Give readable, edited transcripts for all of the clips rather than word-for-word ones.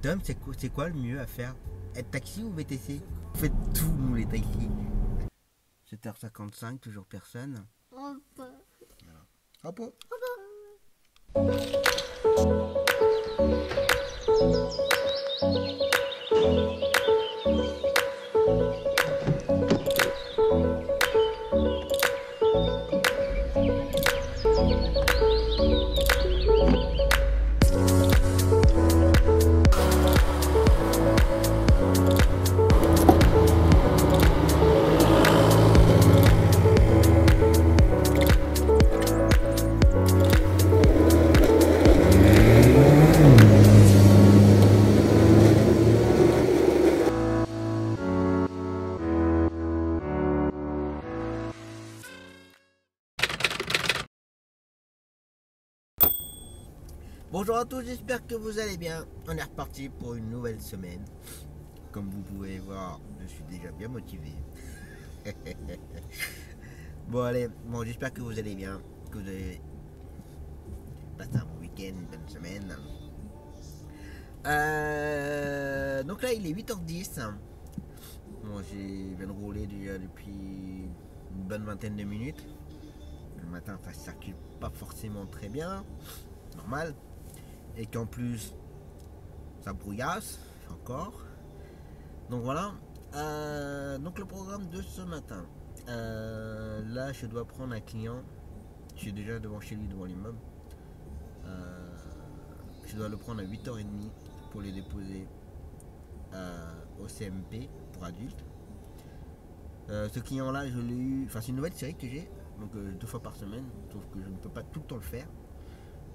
Tom, c'est quoi le mieux à faire? Être taxi ou VTC? On fait tout, nous, les taxis. 7h55, toujours personne. Hop. Hop. Bonjour à tous, j'espère que vous allez bien. On est reparti pour une nouvelle semaine. Comme vous pouvez voir, je suis déjà bien motivé. Bon, j'espère que vous allez bien, que vous avez passé un bon week-end, une bonne semaine. Donc là, il est 8h10. Bon, j'ai viens de rouler déjà depuis une bonne vingtaine de minutes. Le matin, ça circule pas forcément très bien, normal. Et qu'en plus ça brouillasse encore. Donc voilà. Donc le programme de ce matin. Là je dois prendre un client. Je suis déjà devant chez lui, devant l'immeuble. Je dois le prendre à 8h30 pour le déposer au CMP pour adultes. Ce client là je l'ai eu. Enfin c'est une nouvelle série que j'ai. Donc 2 fois par semaine. Sauf que je ne peux pas tout le temps le faire.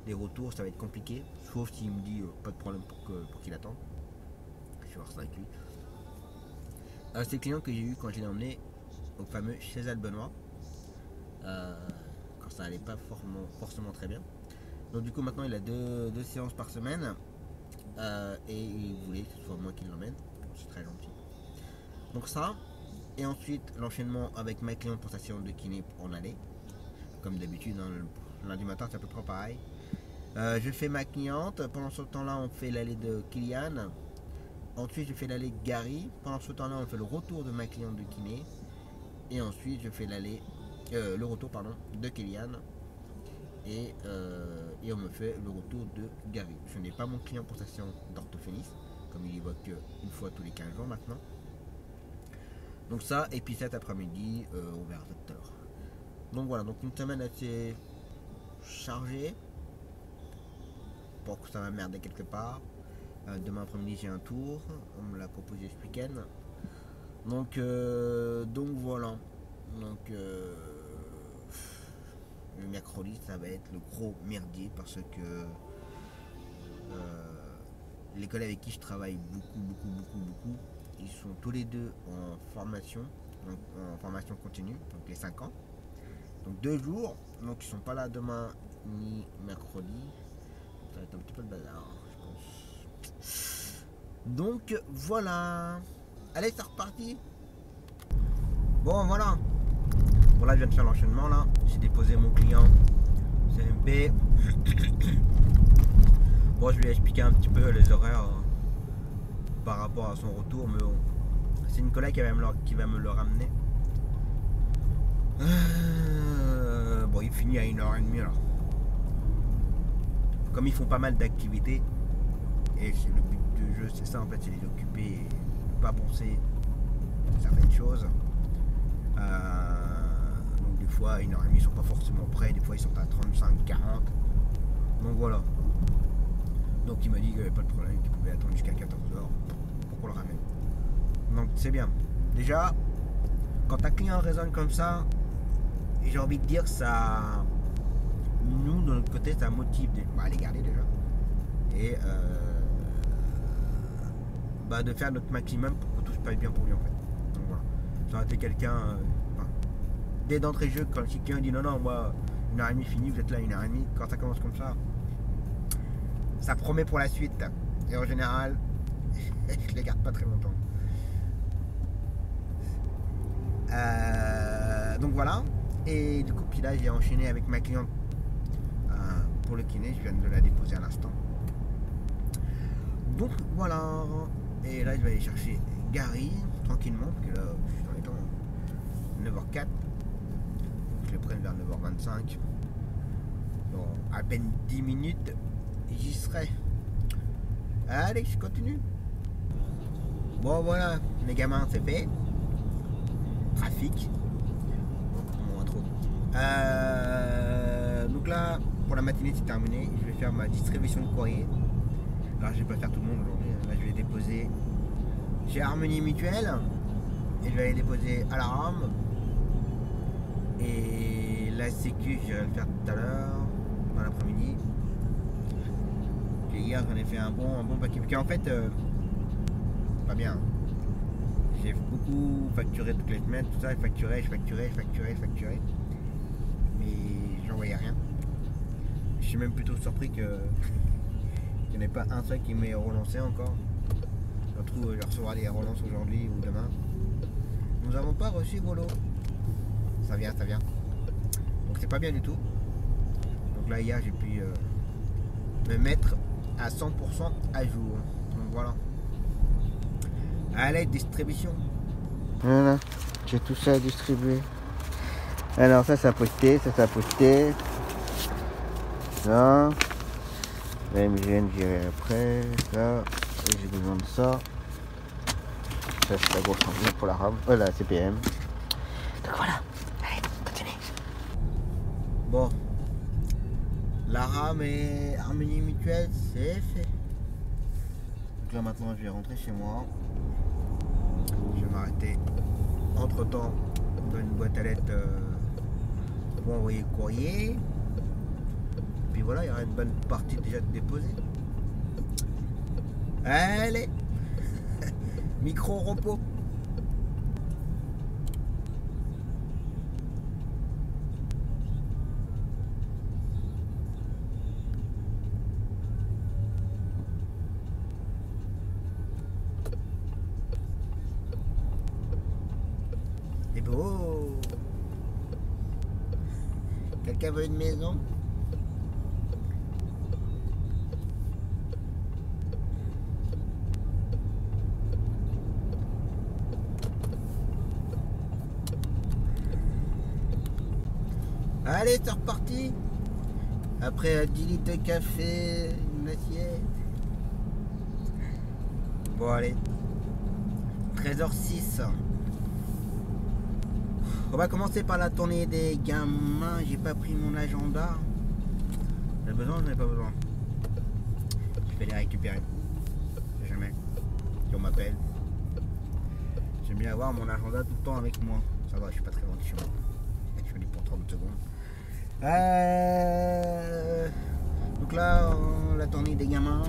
Les retours ça va être compliqué, sauf s'il me dit pas de problème pour qu'il attende. Je vais voir ça avec lui. C'est le client que j'ai eu quand je l'ai emmené au fameux chez Albenois, quand ça allait pas forcément très bien. Donc du coup maintenant il a deux séances par semaine, et il voulait que ce soit moi qui l'emmène. C'est très gentil. Donc ça, et ensuite l'enchaînement avec ma cliente pour sa séance de kiné pour en aller. Comme d'habitude, hein, le lundi matin c'est à peu près pareil. Je fais ma cliente. Pendant ce temps-là, on fait l'allée de Kylian. Ensuite, je fais l'allée de Gary. Pendant ce temps-là, on fait le retour de ma cliente de kiné. Et ensuite, je fais le retour de Kylian. Et on me fait le retour de Gary. Je n'ai pas mon client pour sa séance d'orthophonisme, comme il y va qu'une fois tous les 15 jours maintenant. Donc ça, et puis cet après-midi, on verra tout à l'heure. Donc voilà, donc une semaine assez chargée. Pour que ça va merder quelque part. Demain après-midi j'ai un tour, on me l'a proposé ce week-end. Donc voilà. Donc le mercredi ça va être le gros merdier parce que l'école avec qui je travaille beaucoup, ils sont tous les deux en formation, donc en formation continue, donc les 5 ans. Donc 2 jours, donc ils sont pas là demain ni mercredi. Ça va être un petit peu le bazar, je pense. Donc voilà. Allez, c'est reparti. Bon, voilà. Bon, là, je viens de faire l'enchaînement. Là, j'ai déposé mon client CMP. Bon, je lui ai expliqué un petit peu les horaires par rapport à son retour. Mais bon, c'est une collègue qui va me le ramener. Bon, il finit à 1h30 là. Comme ils font pas mal d'activités, et le but du jeu c'est ça en fait, c'est les occuper et ne pas penser à certaines choses. Donc des fois à 1h30 ils sont pas forcément prêts, des fois ils sont à 35, 40. Donc voilà. Donc il m'a dit qu'il n'y avait pas de problème, qu'il pouvait attendre jusqu'à 14h pour qu'on le ramène. Donc c'est bien. Déjà, quand un client raisonne comme ça, j'ai envie de dire ça. Nous, de notre côté, ça motive à les garder déjà. Et de faire notre maximum pour que tout se passe bien pour lui en fait. Donc voilà. Ça aurait été quelqu'un. Dès d'entrée de jeu, quand quelqu'un dit non, moi, 1h30 fini, vous êtes là 1h30, quand ça commence comme ça promet pour la suite. Et en général, je les garde pas très longtemps. Donc voilà. Et du coup, puis là, j'ai enchaîné avec ma cliente pour le kiné, je viens de la déposer à l'instant. Donc voilà. Et là je vais aller chercher Gary tranquillement, parce que là je suis dans les temps 9h04. Donc je les prenne vers 9h25. Dans à peine 10 minutes, j'y serai. Allez, je continue. Bon voilà, les gamins c'est fait. Trafic. Moins trop. Donc là, pour la matinée c'est terminé. Je vais faire ma distribution de courrier. Alors je vais pas faire tout le monde aujourd'hui. Là je vais déposer chez Harmonie Mutuelle. Et je vais aller déposer à la rame. Et la sécu, je vais le faire tout à l'heure, dans l'après-midi. Hier j'en ai fait un bon paquet. Parce qu'en fait, pas bien. J'ai beaucoup facturé toutes les semaines, tout ça, je facturais. Mais j'en voyais rien. Je suis même plutôt surpris qu'il n'y en ait pas un seul qui m'ait relancé encore. Je trouve je recevrai des relances aujourd'hui ou demain. Nous n'avons pas reçu vos lots. Ça vient. Donc c'est pas bien du tout. Donc là hier j'ai pu me mettre à 100% à jour. Donc voilà. Allez, distribution. Voilà, j'ai tout ça à distribuer. Alors ça a posté, ça a posté. Ça. La MGN j'irai après. Ça. Et j'ai besoin de ça. Ça c'est la grosse enveloppe pour la RAM. La CPM. Donc voilà. Allez, continuez. Bon. La RAM et Harmonie Mutuelle, c'est fait. Donc là maintenant je vais rentrer chez moi. Je vais m'arrêter entre temps dans une boîte à lettres pour envoyer le courrier. Puis voilà, il y aura une bonne partie déjà de déposer. Allez. Micro repos. C'est beau. Quelqu'un veut une maison? Allez, c'est reparti. Après 10 litres de café, une assiette. Bon, allez. 13h06. On va commencer par la tournée des gamins. J'ai pas pris mon agenda. J'ai besoin, j'en ai pas besoin. Je vais les récupérer. Je sais jamais. Si on m'appelle. J'aime bien avoir mon agenda tout le temps avec moi. Ça va, je suis pas très loin de chez moi. Je suis pour 30 secondes. Donc là, la tournée des gamins.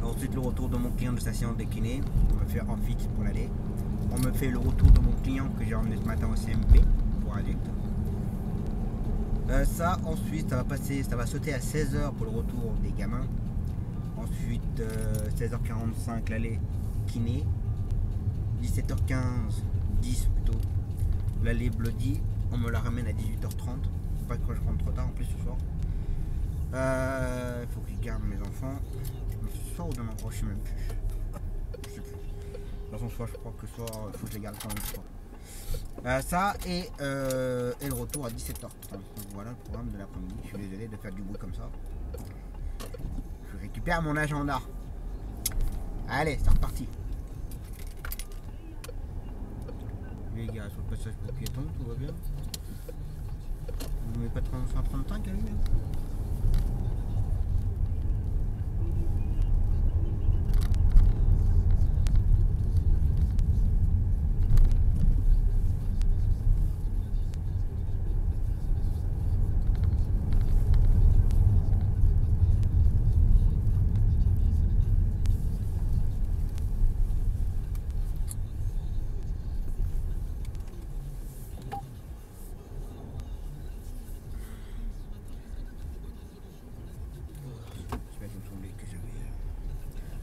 Ensuite, le retour de mon client de sa séance de kiné. On me fait en fixe pour l'aller. On me fait le retour de mon client que j'ai emmené ce matin au CMP pour adultes. Ça, ensuite, ça va sauter à 16h pour le retour des gamins. Ensuite, 16h45, l'aller kiné. 17h15, 10 plutôt, l'aller Bloody. On me la ramène à 18h30. Pas que je rentre trop tard en plus ce soir. Il faut que je garde mes enfants. Ce soir ou demain, je sais même plus. Je sais plus. De toute façon, soit je crois que ce soir, il faut que je les garde quand même ce soir. Ça et le retour à 17h30. Donc voilà le programme de l'après-midi. Je suis désolé de faire du bruit comme ça. Je récupère mon agenda. Allez, c'est reparti. Les gars, sur le passage pour piétons, tout va bien. Vous ne mettez pas 135 à lui hein?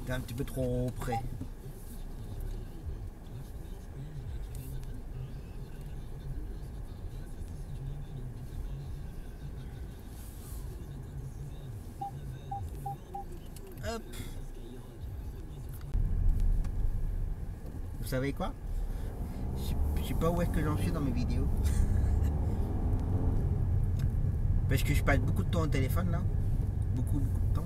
T'es un petit peu trop près. Hop. Vous savez quoi? Je sais pas où est-ce que j'en suis dans mes vidéos. Parce que je passe beaucoup de temps au téléphone là. Beaucoup de temps.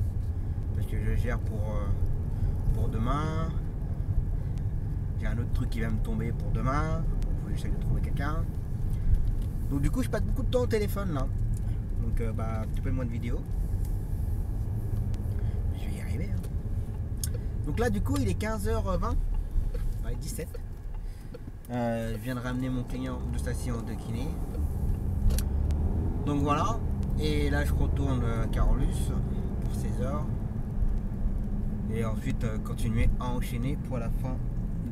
Parce que je gère pour demain. J'ai un autre truc qui va me tomber pour demain. J'essaie de trouver quelqu'un. Donc du coup je passe beaucoup de temps au téléphone là. Donc un petit peu moins de vidéos. Je vais y arriver. Hein. Donc là du coup il est 15h20. 17. Je viens de ramener mon client de station de kiné. Donc voilà. Et là je retourne à Carolus pour 16h. Et ensuite continuer à enchaîner pour la fin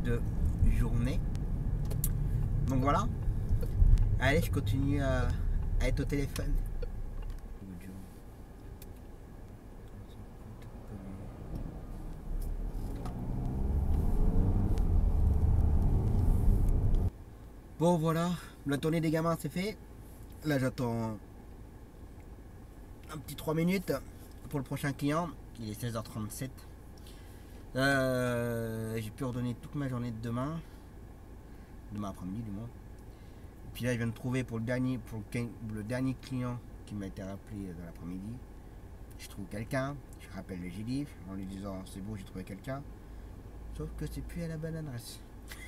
de journée. Donc voilà. Allez, je continue à être au téléphone. Bon voilà, la tournée des gamins c'est fait. Là j'attends un petit 3 minutes pour le prochain client. Il est 16h37. J'ai pu ordonner toute ma journée de demain. Demain après-midi du moins. Puis là, il vient de trouver pour le dernier client qui m'a été rappelé dans l'après-midi. Je trouve quelqu'un, je rappelle le GDIF en lui disant c'est bon, j'ai trouvé quelqu'un. Sauf que c'est plus à la bonne adresse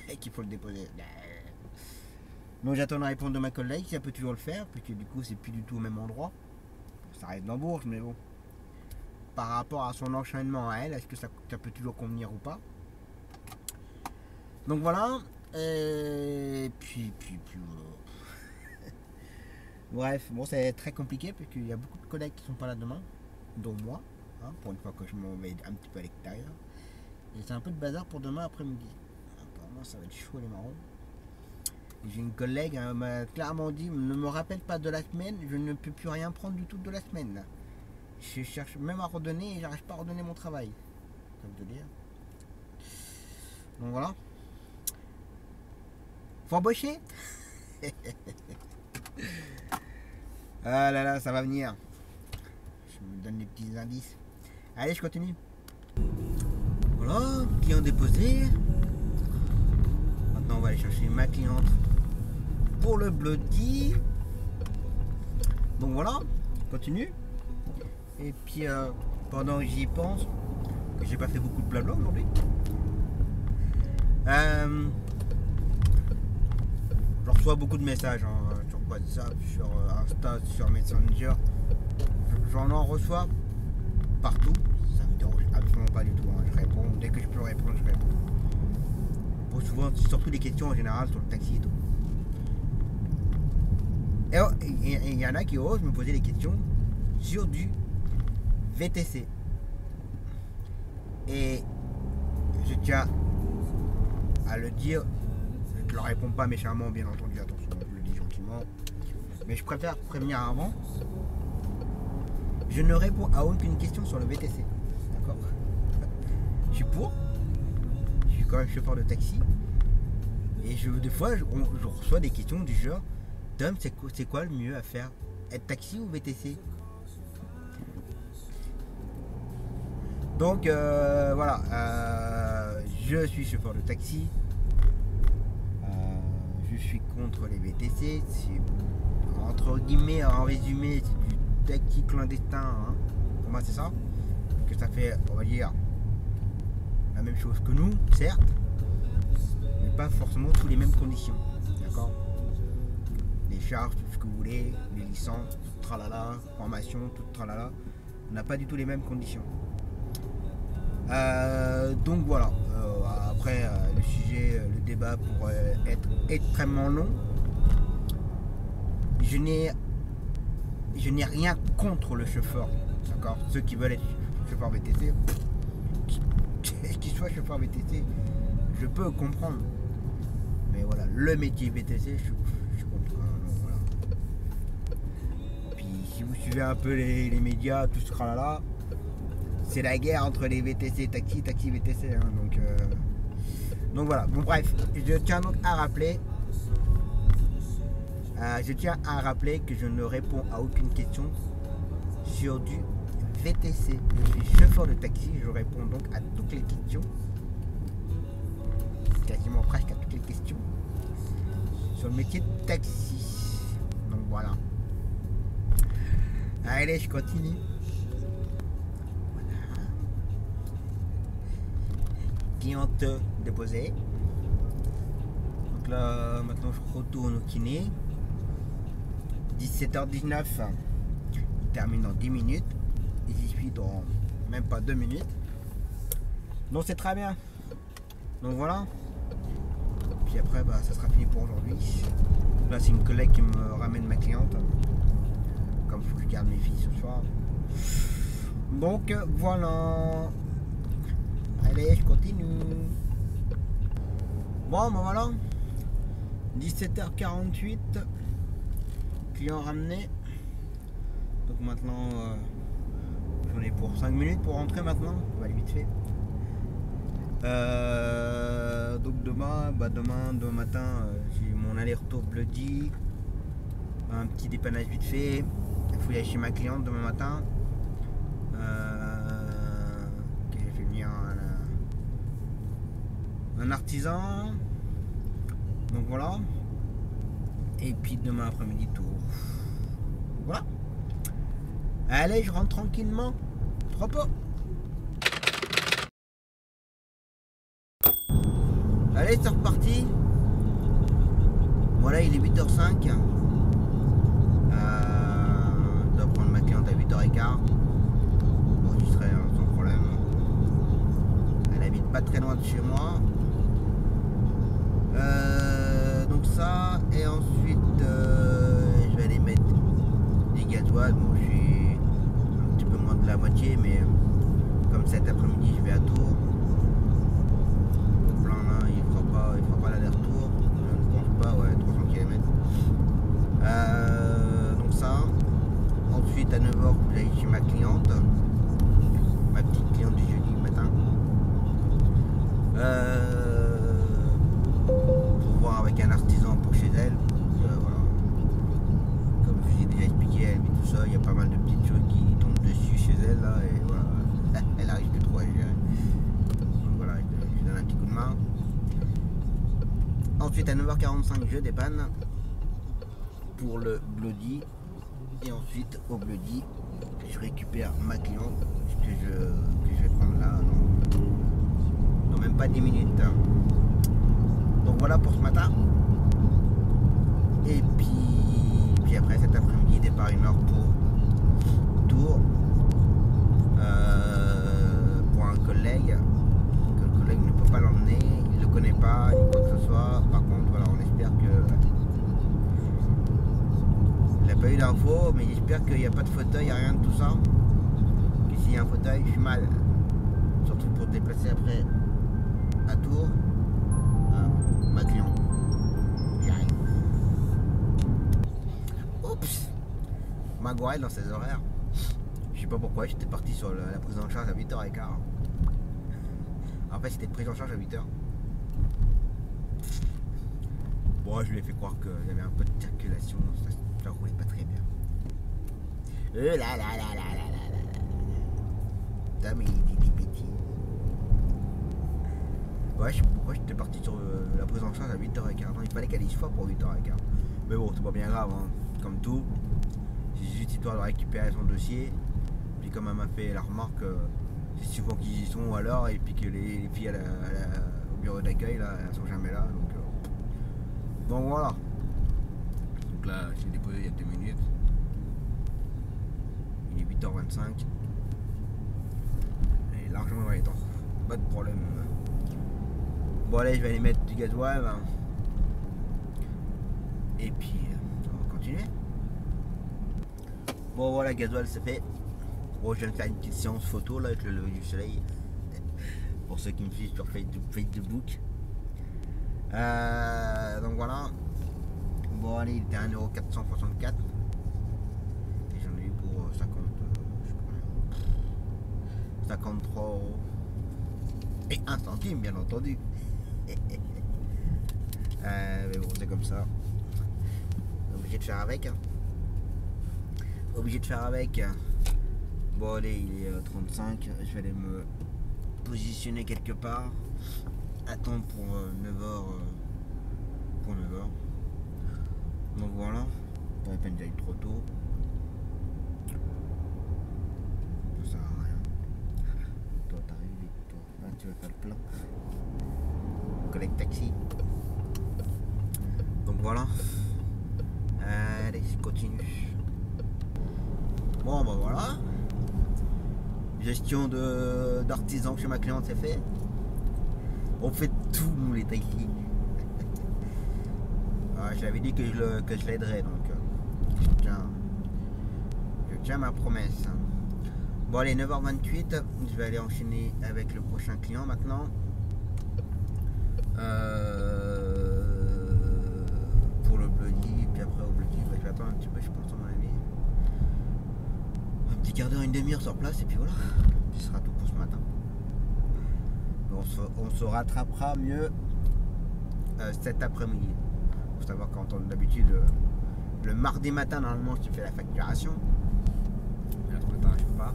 et qu'il faut le déposer. Donc j'attends la réponse de ma collègue, si elle peut toujours le faire, puisque du coup c'est plus du tout au même endroit. Ça reste dans Bourges, mais bon. Par rapport à son enchaînement à elle, est-ce que ça peut toujours convenir ou pas? Donc voilà. Et puis bref, bon c'est très compliqué parce qu'il y a beaucoup de collègues qui sont pas là demain, dont moi, hein, pour une fois que je m'en vais un petit peu à l'extérieur. Et c'est un peu de bazar pour demain après-midi. Apparemment ça va être chaud les marrons. J'ai une collègue, elle m'a clairement dit, ne me rappelle pas de la semaine, je ne peux plus rien prendre du tout de la semaine. Je cherche même à redonner et j'arrive pas à redonner mon travail. Comme te dire. Donc voilà. Faut embaucher. Ah là là, ça va venir. Je me donne des petits indices. Allez, je continue. Voilà, client déposé. Maintenant, on va aller chercher ma cliente pour le bloody. Donc voilà, je continue. Et puis, pendant que j'y pense, j'ai pas fait beaucoup de blabla aujourd'hui. Je reçois beaucoup de messages sur WhatsApp, sur Insta, sur Messenger. J'en reçois partout. Ça me dérange absolument pas du tout. Hein. Je réponds. Dès que je peux répondre, je réponds. Bon, souvent, surtout des questions en général sur le taxi et tout. Et il y en a qui osent me poser des questions sur du VTC. Et je tiens à le dire. Je ne leur réponds pas méchamment, bien entendu, attention, je le dis gentiment. Mais je préfère prévenir avant. Je ne réponds à aucune question sur le VTC. D'accord? Je suis pour. Je suis quand même chauffeur de taxi. Et des fois, je reçois des questions du genre Tom, c'est quoi le mieux à faire? Être taxi ou VTC? Donc, voilà. Je suis chauffeur de taxi. Je suis contre les VTC. Entre guillemets, en résumé, c'est du taxi clandestin. Hein. Pour moi, c'est ça. Que ça fait, on va dire, la même chose que nous, certes, mais pas forcément sous les mêmes conditions. D'accord? Les charges, tout ce que vous voulez, les licences, tout tralala, formation, tout tralala. On n'a pas du tout les mêmes conditions. Donc voilà. Après, le sujet, le débat pourrait être extrêmement long. Je n'ai rien contre le chauffeur. D'accord? Ceux qui veulent être chauffeur VTC, qu'ils soient chauffeur VTC, je peux comprendre. Mais voilà, le métier VTC, je comprends. Voilà. Puis si vous suivez un peu les médias, tout ce là, c'est la guerre entre les VTC taxi VTC. Hein, donc voilà. Bon bref, je tiens donc à rappeler. Que je ne réponds à aucune question sur du VTC. Je suis chauffeur de taxi. Je réponds donc à toutes les questions. Quasiment presque à toutes les questions. Sur le métier de taxi. Donc voilà. Allez, je continue. Voilà. Cliente déposée. Donc là, maintenant je retourne au kiné. 17h19. Il termine dans 10 minutes. Et j'y suis dans même pas 2 minutes. Donc c'est très bien. Donc voilà. Puis après, bah, ça sera fini pour aujourd'hui. Là, c'est une collègue qui me ramène ma cliente. Comme il faut que je garde mes filles ce soir. Donc voilà. Allez, je continue. Bon, ben voilà. 17h48. Client ramené. Donc maintenant, j'en ai pour 5 minutes pour rentrer maintenant. On va aller vite fait. Donc demain matin, j'ai mon aller-retour Bloody. Un petit dépannage vite fait. Il faut y aller chez ma cliente demain matin. Que j'ai fait venir un artisan. Donc voilà. Et puis demain après-midi tour. Voilà. Allez, je rentre tranquillement. Repos. Allez, c'est reparti. Voilà, il est 8h05. Je dois prendre ma cliente à 8h15. Bon, j'y serai sans problème. Elle habite pas très loin de chez moi. Donc ça, et ensuite je vais aller mettre des gasoil. Bon, je suis un petit peu moins de la moitié, mais comme cet après-midi je vais à Tours. Au plein là, il fera pas l'aller-retour. Je ne pense pas, ouais, 300 km. Donc ça. Ensuite à 9h, j'allais chez ma cliente. Ma petite cliente du jeudi matin. Pour voir avec un artisan pour chez elle. Voilà. Comme je vous ai déjà expliqué, elle vit tout ça, il y a pas mal de petites choses qui tombent dessus chez elle là, et voilà. Elle arrive plus trop à gérer. Donc voilà, je lui donne un petit coup de main. Ensuite à 9h45 je dépanne pour le Bloody. Et ensuite au Bloody je récupère ma cliente que je vais prendre là dans même pas 10 minutes. Donc voilà pour ce matin. Et puis après cet après-midi, départ 1h pour Tours pour un collègue. Que le collègue ne peut pas l'emmener, il ne le connaît pas, ni quoi que ce soit. Par contre, voilà, on espère que il n'a pas eu d'infos, mais j'espère qu'il n'y a pas de fauteuil, rien de tout ça. Que s'il y a un fauteuil, je suis mal. Surtout pour se déplacer après à Tours. Ma cliente. J'y arrive. Oups. Maguire dans ses horaires. Je sais pas pourquoi, j'étais parti sur la prise en charge à 8h15. En fait, c'était prise en charge à 8h. Bon, je lui ai fait croire qu'il y avait un peu de circulation, ça roulait pas très bien. Là là là là là là là. Putain, mais il est petit. Ouais, je sais pas pourquoi j'étais parti sur la prise en charge à 8h15. Il fallait qu'elle y soit pour 8h15. Mais bon, c'est pas bien grave, hein. Comme tout. C'est juste histoire de récupérer son dossier. Puis comme elle m'a fait la remarque, c'est souvent qu'ils y sont alors, et puis que les filles au bureau d'accueil, là, elles sont jamais là. Donc voilà. Donc là, j'ai déposé il y a 2 minutes. Il est 8h25. Et largement dans les temps. Pas de problème. Bon allez, je vais aller mettre du gasoil. Et puis, on va continuer. Bon voilà, gasoil c'est fait. Bon, je viens de faire une petite séance photo là avec le lever du soleil. Pour ceux qui me suivent sur Facebook. Donc voilà. Bon allez, il était à 1,464 €. Et j'en ai eu pour 53 € et 1 centime bien entendu. Mais bon, c'est comme ça. Obligé de faire avec. Obligé de faire avec. Bon allez, il est 35, je vais aller me positionner quelque part, attendre pour 9h. Pour 9h. Donc voilà, pas la peine d'aller trop tôt. Ça sert à rien. Toi t'arrives vite, toi. Là tu vas faire le plein. Collègue taxi. Donc voilà. Allez, je continue. Bon bah voilà. Gestion d'artisan chez ma cliente, c'est fait. On fait tout nous les taxis. Je l'avais dit que je l'aiderais, donc je tiens ma promesse. Bon allez, 9h28, je vais aller enchaîner avec le prochain client maintenant. Pour le bloody, puis après au bloody, je vais attendre un petit peu, je pense à mon avis. Un petit quart d'heure, une demi-heure sur place, et puis voilà, ce sera tout pour ce matin. On se rattrapera mieux cet après-midi. Faut savoir qu'en d'habitude, le mardi matin, normalement, je fais la facturation. Mais là, ce matin, je ne fais pas.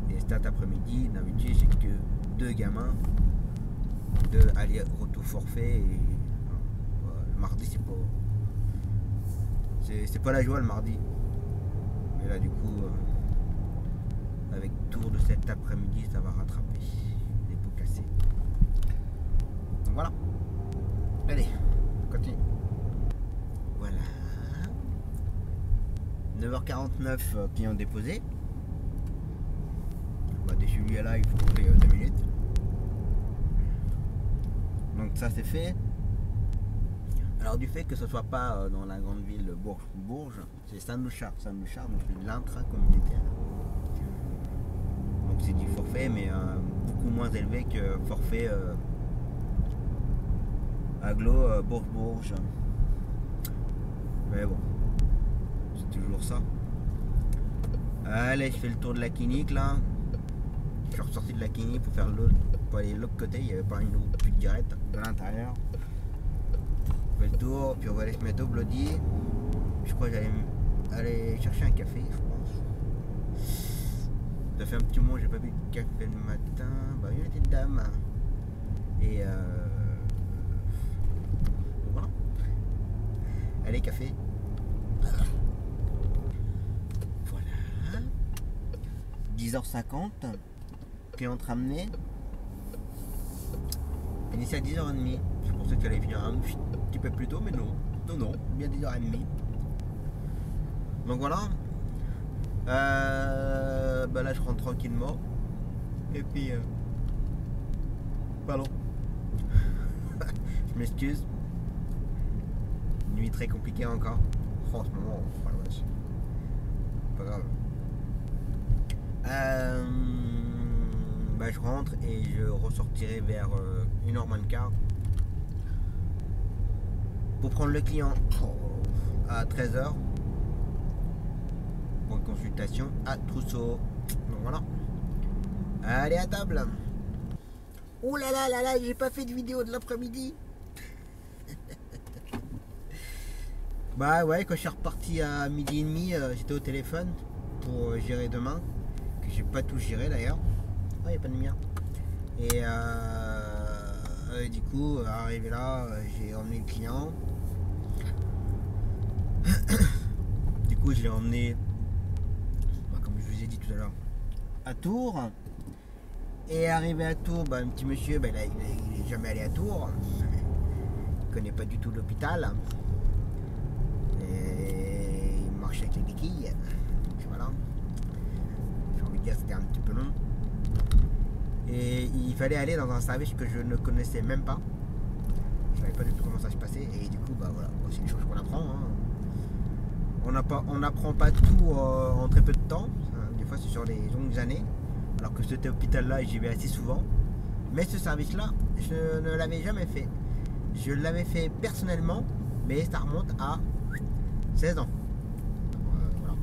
Et cet après-midi, d'habitude, j'ai que 2 gamins, 2 aller-retour forfait. Et le mardi, c'est pas la joie le mardi. Mais là, du coup, avec tour de cet après-midi, ça va rattraper les pots cassés. Donc voilà. Allez, continue. Voilà. 9h49, client déposé. Bah, dès que je lui est là, il faut compter 2 minutes. Donc ça c'est fait. Alors du fait que ce soit pas dans la grande ville de Bourges, c'est Saint-Louchard. Saint-Louchard, donc c'est de l'intra-communautaire. Donc c'est du forfait, mais beaucoup moins élevé que forfait Aglo Bourges. Mais bon, c'est toujours ça. Allez, je fais le tour de la clinique là. Je suis ressorti de la clinique pour faire pour aller de l'autre côté. Il n'y avait pas une route plus directe de l'intérieur. On fait le tour, puis on va aller se mettre au bloody. Je crois que j'allais aller chercher un café, je pense. Ça fait un petit moment que j'ai pas bu de café le matin. Bah, il y a une petite dame. Et voilà. Allez, café. Voilà. 10h50. Cliente ramenée. Initié à 10h30. Je pensais qu'elle allait finir un petit peu plus tôt, mais non. Non, bien 10h30. Donc voilà. Bah là je rentre tranquillement. Et puis pardon. Je m'excuse. Nuit très compliquée encore. Oh, en ce moment, oh, la vache. Pas grave. Bah je rentre et je ressortirai vers 1h moins le quart pour prendre le client à 13h pour une consultation à Trousseau. Donc voilà. Allez à table. Oh là là là là, j'ai pas fait de vidéo de l'après-midi. Bah ouais, quand je suis reparti à 12h30, j'étais au téléphone pour gérer demain, que j'ai pas tout géré d'ailleurs. Oh, y a pas de lumière. Et du coup, arrivé là, j'ai emmené le client. Du coup, je l'ai emmené, bah, comme je vous ai dit tout à l'heure, à Tours. Et arrivé à Tours, bah, un petit monsieur, bah, il est jamais allé à Tours. Il connaît pas du tout l'hôpital. Et il marche avec les béquilles. Voilà. J'ai envie de dire que c'était un petit peu long. Et il fallait aller dans un service que je ne connaissais même pas. Je savais pas du tout comment ça se passait. Et du coup, bah voilà, c'est des choses qu'on apprend. Hein. On n'apprend pas tout en très peu de temps. Des fois, c'est sur des longues années. Alors que cet hôpital-là, j'y vais assez souvent. Mais ce service-là, je ne l'avais jamais fait. Je l'avais fait personnellement, mais ça remonte à 16 ans. Voilà.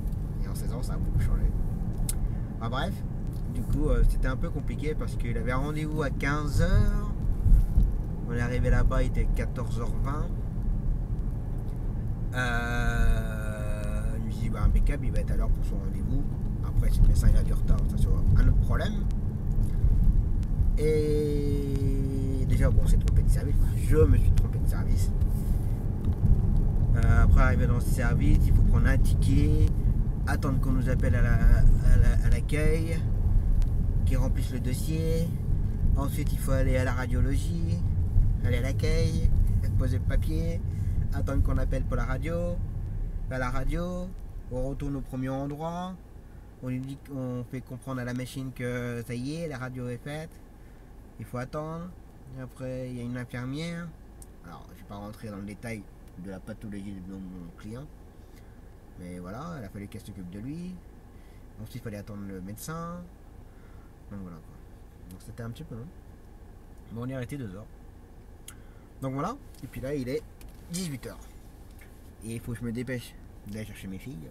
Et en 16 ans, ça a beaucoup changé. Enfin, bref. Du coup, c'était un peu compliqué parce qu'il avait un rendez-vous à 15h. On est arrivé là-bas, il était 14h20. Je me suis dit, bah, impeccable, il va être à l'heure pour son rendez-vous. après, si le médecin il a du retard, ça c'est un autre problème. Et déjà, bon, c'est trompé de service. Je me suis trompé de service. Après, arriver dans ce service, il faut prendre un ticket, attendre qu'on nous appelle à l'accueil, qu'ils remplissent le dossier. Ensuite, il faut aller à la radiologie, aller à l'accueil, poser le papier, attendre qu'on appelle pour la radio. À la radio, on retourne au premier endroit. On lui dit qu'on fait comprendre à la machine que ça y est, la radio est faite. Il faut attendre. Et après, il y a une infirmière. Alors, je ne vais pas rentrer dans le détail de la pathologie de mon client. Mais voilà, il a fallu qu'elle s'occupe de lui. Ensuite, il fallait attendre le médecin. Donc voilà quoi. Donc c'était un petit peu long. Mais on est arrêté 2 heures. Donc voilà. Et puis là, il est 18h. Et il faut que je me dépêche d'aller chercher mes filles.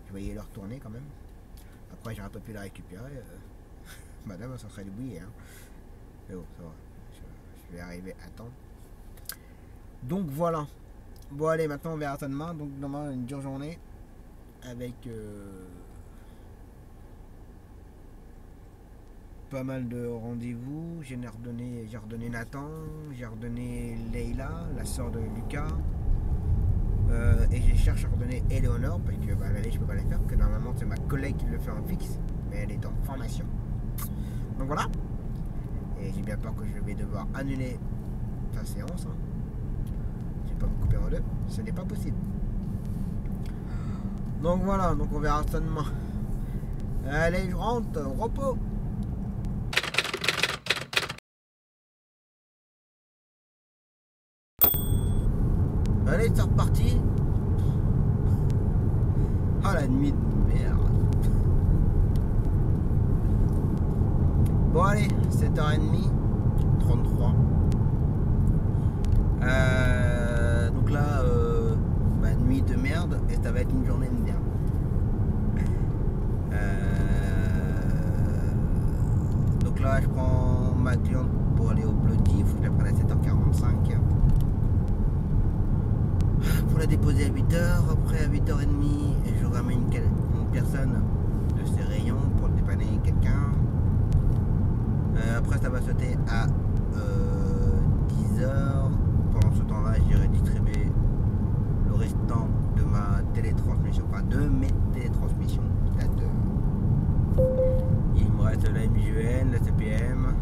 Je vais y aller retourner quand même. Après, j'aurais pas pu la récupérer. Madame, ça serait débrouillée. Hein. Mais bon, ça va. Je vais arriver à temps. Donc voilà. Bon, allez, maintenant on verra ça demain. Donc, demain, une dure journée. Avec pas mal de rendez-vous. J'ai redonné Nathan. J'ai redonné Leila, la soeur de Lucas. Et je cherche à redonner Eleonore. Parce que l'année, je peux pas la faire. Parce que normalement, c'est ma collègue qui le fait en fixe. Mais elle est en formation. Donc voilà. Et j'ai bien peur que je vais devoir annuler sa séance. Hein. Je vais pas me couper en deux. Ce n'est pas possible. Donc voilà. Donc on verra ça demain. Allez, je rentre. Repos. Allez, c'est reparti. Ah, la nuit de merde. Bon, allez, 7h30, 33. Donc là, nuit de merde, et ça va être une journée de merde. Donc là, je prends ma cliente pour aller au Bloody. Il faut que je la prenne à 7h45. Pour la déposer à 8h. Après, à 8h30, je ramène une personne de ces rayons pour dépanner quelqu'un. Après, ça va sauter à 10h. Pendant ce temps-là, j'irai distribuer le restant de ma télétransmission, enfin de mes télétransmissions. Il me reste la MJN, la CPM.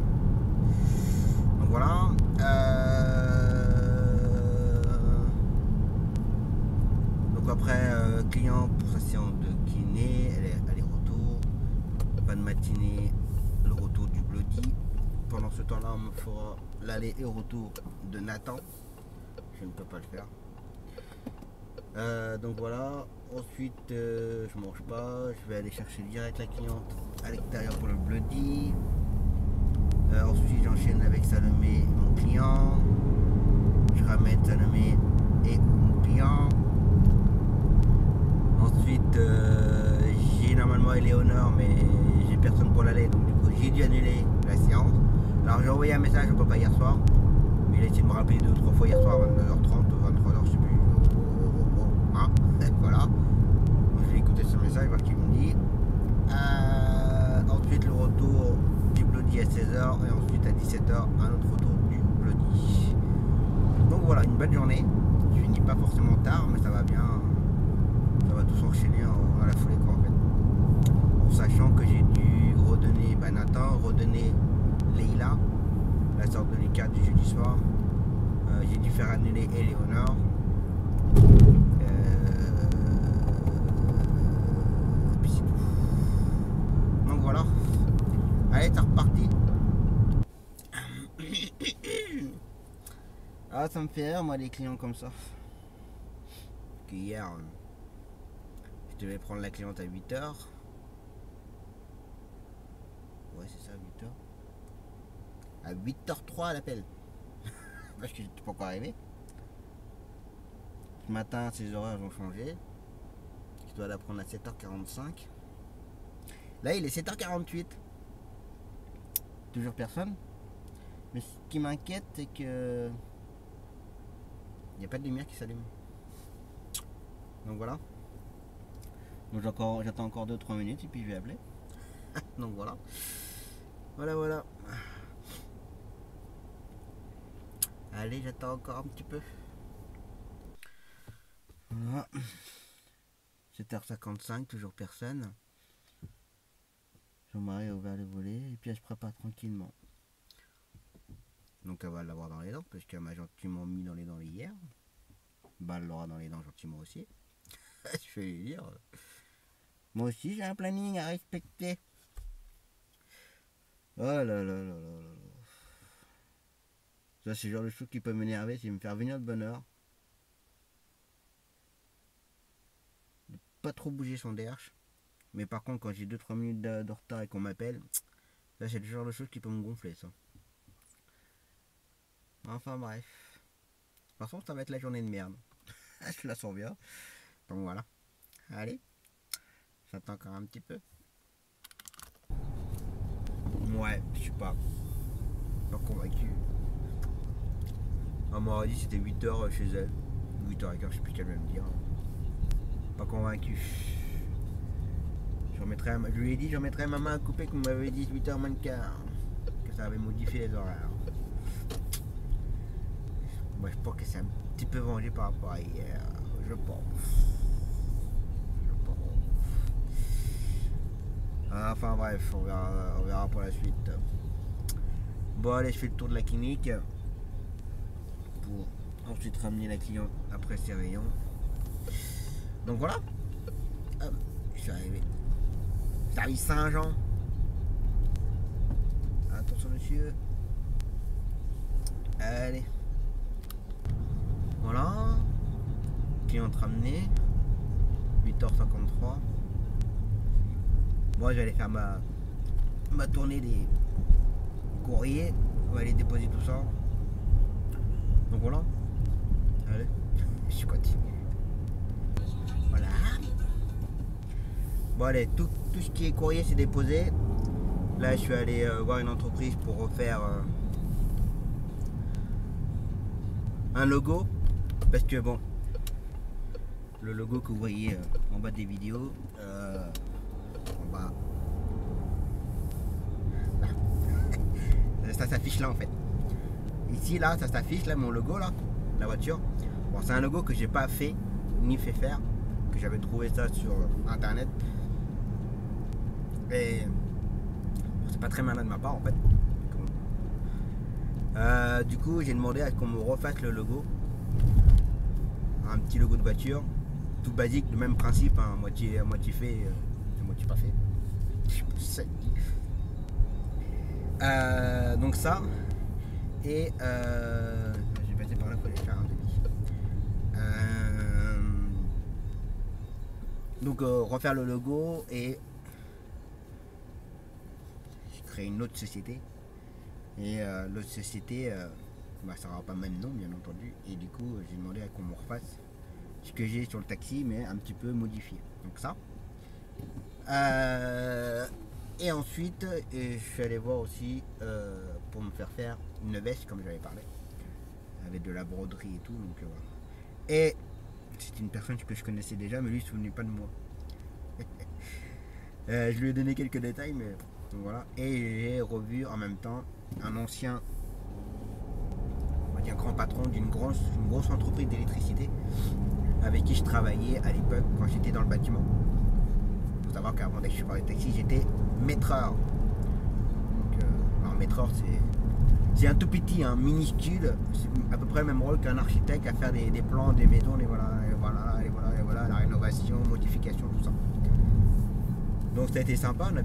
Donc voilà. Donc après, client pour sa séance de kiné, elle est aller-retour. Fin de matinée, le retour du Bloody. Pendant ce temps-là, on me fera l'aller et retour de Nathan. Je ne peux pas le faire. Donc voilà. Ensuite, je mange pas. Je vais aller chercher direct la cliente à l'extérieur pour le Bloody. Ensuite, j'enchaîne avec Salomé, mon client. Je ramène Salomé et mon client. Ensuite, j'ai normalement Eleonore, mais j'ai personne pour l'aller, donc du coup j'ai dû annuler la séance. Alors j'ai envoyé un message au papa hier soir, mais il a essayé de me rappeler 2 ou 3 fois hier soir à 22h30 ou 23h, je sais plus. Hein. Voilà. Donc je vais écouter ce message, voir ce qu'il me dit. Ensuite le retour du Bloody à 16h et ensuite à 17h un autre retour du Bloody. Donc voilà, une bonne journée. Je finis pas forcément tard, mais ça va bien. Ça va tout s'enchaîner à la foulée quoi en fait. En sachant que j'ai dû redonner Nathan, redonner Leila, la sœur de Lucas du jeudi soir. J'ai dû faire annuler Eleonore. Et puis c'est tout. Donc voilà. Allez, c'est reparti. Ah, ça me fait rire moi les clients comme ça. Qu'hier, je devais prendre la cliente à 8h. Ouais, c'est ça, 8h. À 8h03, elle appelle. Parce que j'étais pas encore arrivé. Ce matin, ses horaires ont changé. Je dois la prendre à 7h45. Là, il est 7h48. Toujours personne. Mais ce qui m'inquiète, c'est que il n'y a pas de lumière qui s'allume. Donc voilà. Donc j'attends encore 2-3 minutes et puis je vais appeler. Donc voilà. Voilà. Allez, j'attends encore un petit peu. Voilà. 7h55, toujours personne. Jean-Marie a ouvert le volet et puis elle se prépare tranquillement. Donc elle va l'avoir dans les dents parce qu'elle m'a gentiment mis dans les dents hier. Bah elle l'aura dans les dents gentiment aussi. Je vais lui dire. Moi aussi j'ai un planning à respecter. Oh là là là là là. Ça c'est le genre de choses qui peut m'énerver, c'est me faire venir de bonne heure. De pas trop bouger son DH. Mais par contre quand j'ai 2-3 minutes de retard et qu'on m'appelle, ça c'est le genre de choses qui peut me gonfler ça. Enfin bref. Par contre ça va être la journée de merde. Je la sens bien. Donc voilà. Allez. J'attends encore un petit peu. Ouais, je suis pas convaincu. On m'aurait dit c'était 8h chez elle. 8h15, je sais plus ce qu'elle va me dire. Pas convaincu. Je lui ai dit je remettrai ma main à couper comme m'avait dit 8h moins de quart. Que ça avait modifié les horaires. Moi je pense que c'est un petit peu vengé par rapport à hier. Je pense. Enfin bref, on verra pour la suite. Bon allez, je fais le tour de la clinique pour ensuite ramener la cliente après ses rayons. Donc voilà, je suis arrivé. Service Saint-Jean. Attention monsieur. Allez. Voilà. Cliente ramenée. 8h53. Moi je vais aller faire ma tournée des courriers. On va aller déposer tout ça. Donc voilà. Allez, je continue. Voilà. Bon allez, tout ce qui est courrier c'est déposé. Là je suis allé voir une entreprise pour refaire un logo. Parce que bon, le logo que vous voyez en bas des vidéos, en bas, ça s'affiche là en fait. Ici là, ça s'affiche là mon logo là, la voiture. Bon, c'est un logo que j'ai pas fait ni fait faire, que j'avais trouvé ça sur internet. Et c'est pas très malin de ma part en fait. Du coup, j'ai demandé à ce qu'on me refasse le logo. Un petit logo de voiture, tout basique, le même principe, hein, moitié fait, moitié pas fait. Donc ça, et j'ai passé par là pour aller faire un devis. Donc refaire le logo et j'ai créé une autre société. Et l'autre société, ça n'aura pas le même nom bien entendu. Et du coup j'ai demandé à qu'on me refasse ce que j'ai sur le taxi mais un petit peu modifié. Donc ça. Et ensuite je suis allé voir aussi pour me faire une veste comme j'avais parlé. Avec de la broderie et tout. Donc voilà. Et c'est une personne que je connaissais déjà mais lui il ne se souvenait pas de moi. Je lui ai donné quelques détails mais donc voilà. Et j'ai revu en même temps un ancien, on va dire grand patron d'une grosse entreprise d'électricité avec qui je travaillais à l'époque quand j'étais dans le bâtiment. Il faut savoir qu'avant dès que je suis parti de taxi, j'étais maîtreur. Donc, alors maîtreur c'est un tout petit, un minuscule, c'est à peu près le même rôle qu'un architecte à faire des plans des maisons, et voilà, la rénovation, modification, tout ça. Donc ça a été sympa, on a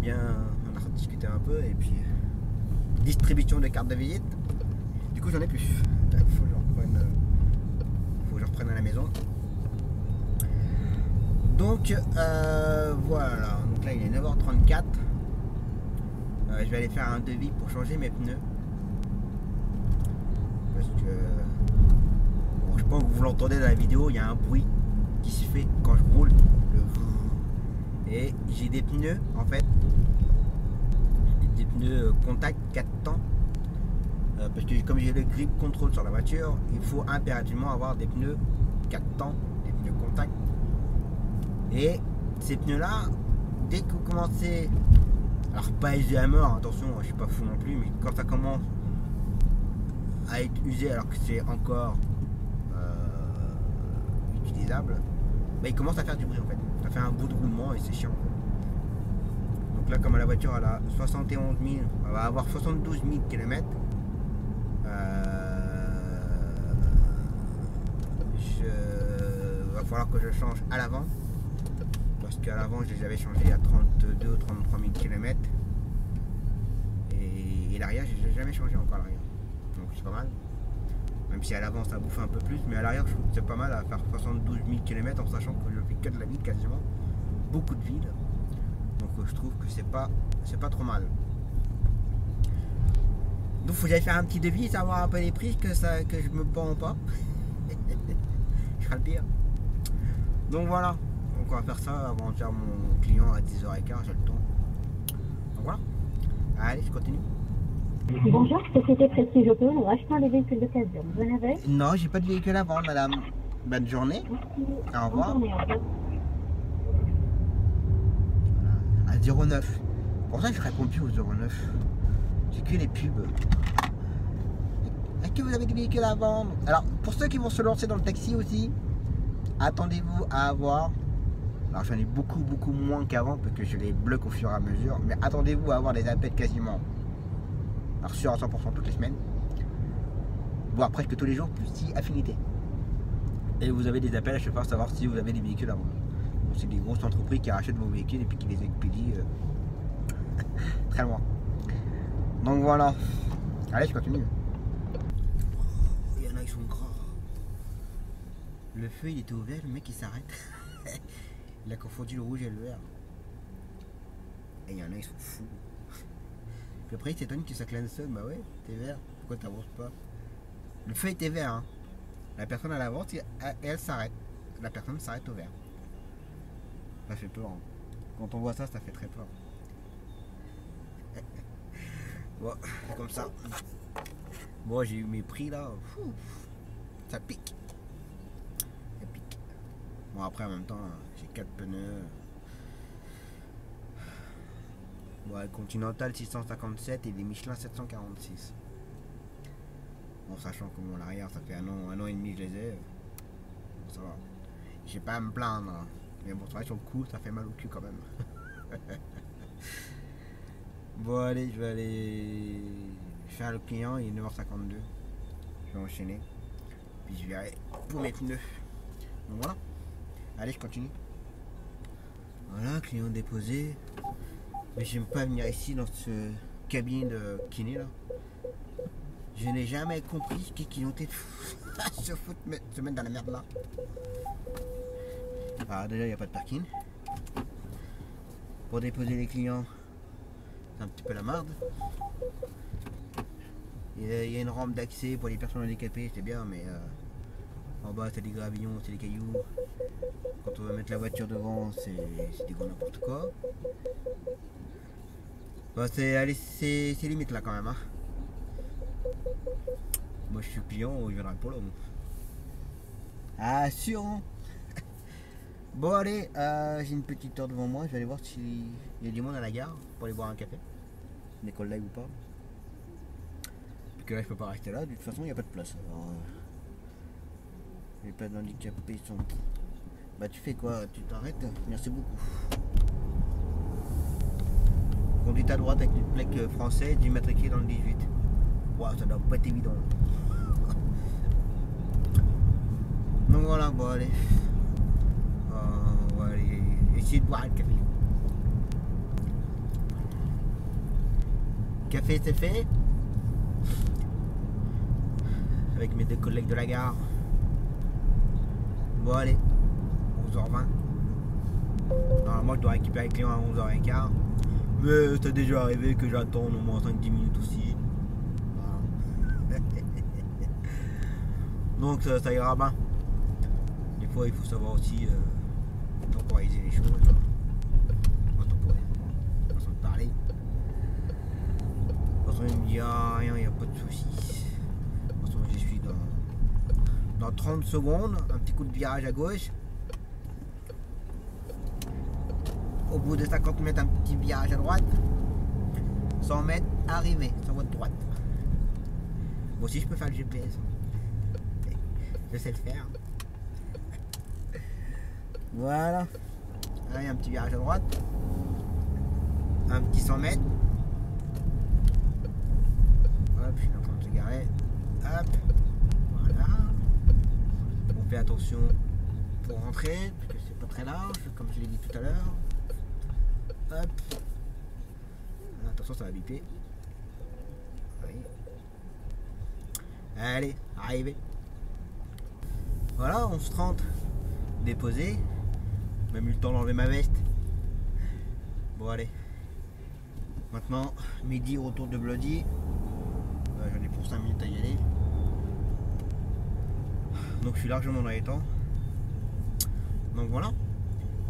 discuté un peu et puis distribution de cartes de visite. Du coup j'en ai plus. Il faut que je reprenne à la maison. Donc voilà. Donc là il est 9h34. Je vais aller faire un devis pour changer mes pneus. Parce que bon, je pense que vous l'entendez dans la vidéo, il y a un bruit qui se fait quand je roule. Et j'ai des pneus en fait. Des pneus contact 4 temps parce que comme j'ai le grip control sur la voiture, il faut impérativement avoir des pneus 4 temps, des pneus contact. Et ces pneus-là, dès que vous commencez, alors pas usé à mort, attention, je suis pas fou non plus, mais quand ça commence à être usé alors que c'est encore utilisable, bah, il commence à faire du bruit en fait. Ça fait un bout de roulement et c'est chiant. Donc là, comme la voiture elle a 71 000, elle va avoir 72 000 km. Va falloir que je change à l'avant. Parce qu'à l'avant, je les avais changés à 32 33 000 km. Et l'arrière, je les ai jamais changé encore à l'arrière. Donc c'est pas mal. Même si à l'avant ça bouffe un peu plus, mais à l'arrière je trouve que c'est pas mal à faire 72 000 km en sachant que je fais que de la ville quasiment. Beaucoup de villes. Donc je trouve que c'est pas trop mal. Donc faut que j'aille faire un petit devis, savoir un peu les prix, que je me pends pas. Je ferai le pire. Donc voilà. Donc on va faire ça avant de faire mon client à 10h15, j'ai le temps. Donc voilà. Allez, je continue. Bonjour, Société Prestige Auto, nous rachetons des véhicules d'occasion. Vous en avez? Non, j'ai pas de véhicule à vendre, madame. Bonne journée. Merci. Au revoir. Bonne journée, au revoir. À 09. Pour ça, je réponds plus au 09. J'ai que les pubs. Est-ce que vous avez des véhicules à vendre? Alors, pour ceux qui vont se lancer dans le taxi aussi, attendez-vous à avoir. Alors, j'en ai beaucoup moins qu'avant parce que je les bloque au fur et à mesure. Mais attendez-vous à avoir des appels quasiment. Alors, sûr à 100% toutes les semaines. Voire presque tous les jours, plus 6 affinités. Et vous avez des appels à chaque fois savoir si vous avez des véhicules à vendre. Donc, c'est des grosses entreprises qui rachètent vos véhicules et puis qui les expédient très loin. Donc voilà. Allez, je continue. Il y en a qui sont gras. Le feu il était ouvert, le mec il s'arrête. Il a confondu le rouge et le vert. Et il y en a qui sont fous. Puis après il s'étonne que ça clane seul. Bah ouais, t'es vert, pourquoi t'avances pas? Le feu était vert, hein. La personne à l'avance et elle s'arrête. La personne s'arrête au vert. Ça fait peur, hein. Quand on voit ça, ça fait très peur. Bon, c'est comme ça. Bon, j'ai eu mes prix là. Ça pique. Ça pique. Bon, après, en même temps, j'ai 4 pneus. Ouais, Continental 657 et des Michelin 746. Bon, sachant que mon l'arrière, ça fait un an et demi que je les ai. Bon, ça va. J'ai pas à me plaindre. Mais bon, c'est vrai, sur le coup, ça fait mal au cul quand même. Bon, allez, je vais aller faire le client. Il est 9h52. Je vais enchaîner. Puis je vais aller pour mes pneus. Donc voilà. Allez, je continue. Voilà, client déposé. Mais j'aime pas venir ici dans ce cabinet de kiné là. Je n'ai jamais compris ce qu'ils ont été se mettre dans la merde là. Ah, déjà il n'y a pas de parking. Pour déposer les clients, c'est un petit peu la marde. Il y a une rampe d'accès pour les personnes handicapées, c'est bien, mais en bas c'est des gravillons, c'est des cailloux. Quand on va mettre la voiture devant, c'est du gros n'importe quoi. Bon, c'est limite là quand même, hein. Moi je suis client, je viendrai pour l'homme. Ah sûr, hein. Bon allez, j'ai une petite heure devant moi, je vais aller voir s'il y a du monde à la gare pour aller boire un café. Des collègues ou pas. Parce que là je peux pas rester là, de toute façon il n'y a pas de place. Alors, les places d'handicapés sont... Bah tu fais quoi? Tu t'arrêtes? Merci beaucoup. Conduite à droite avec une plaque française, immatriculé dans le 18. Waouh, ça doit pas être évident. Donc voilà, bon allez. On va aller essayer de boire le café. Café c'est fait. Avec mes deux collègues de la gare. Bon allez, 11h20. Normalement je dois récupérer le client à 11h15. Mais c'est déjà arrivé que j'attends au moins 5-10 minutes aussi. Voilà. Donc ça ira bien. Des fois il faut savoir aussi temporiser les choses. Pas temporiser, façon de parler. De toute façon il me dit ah, rien, il n'y a pas de soucis. De toute façon j'y suis dans 30 secondes, un petit coup de virage à gauche. au bout de 50 mètres, un petit virage à droite. 100 mètres, arrivé sur votre droite. Moi aussi, je peux faire le GPS. Je sais le faire. Voilà. Là, il y a un petit virage à droite. Un petit 100 mètres. Hop, je suis en train de se garer. Hop. Voilà. On fait attention pour rentrer, parce que c'est pas très large, comme je l'ai dit tout à l'heure. Hop. Attention, ça va biper. Oui. Allez, arrivé. Voilà, 11h30. Déposé. Même eu le temps d'enlever ma veste. Bon, allez. Maintenant, midi, retour de Bloody. J'en ai pour 5 minutes à y aller. Donc, je suis largement dans les temps. Donc, voilà.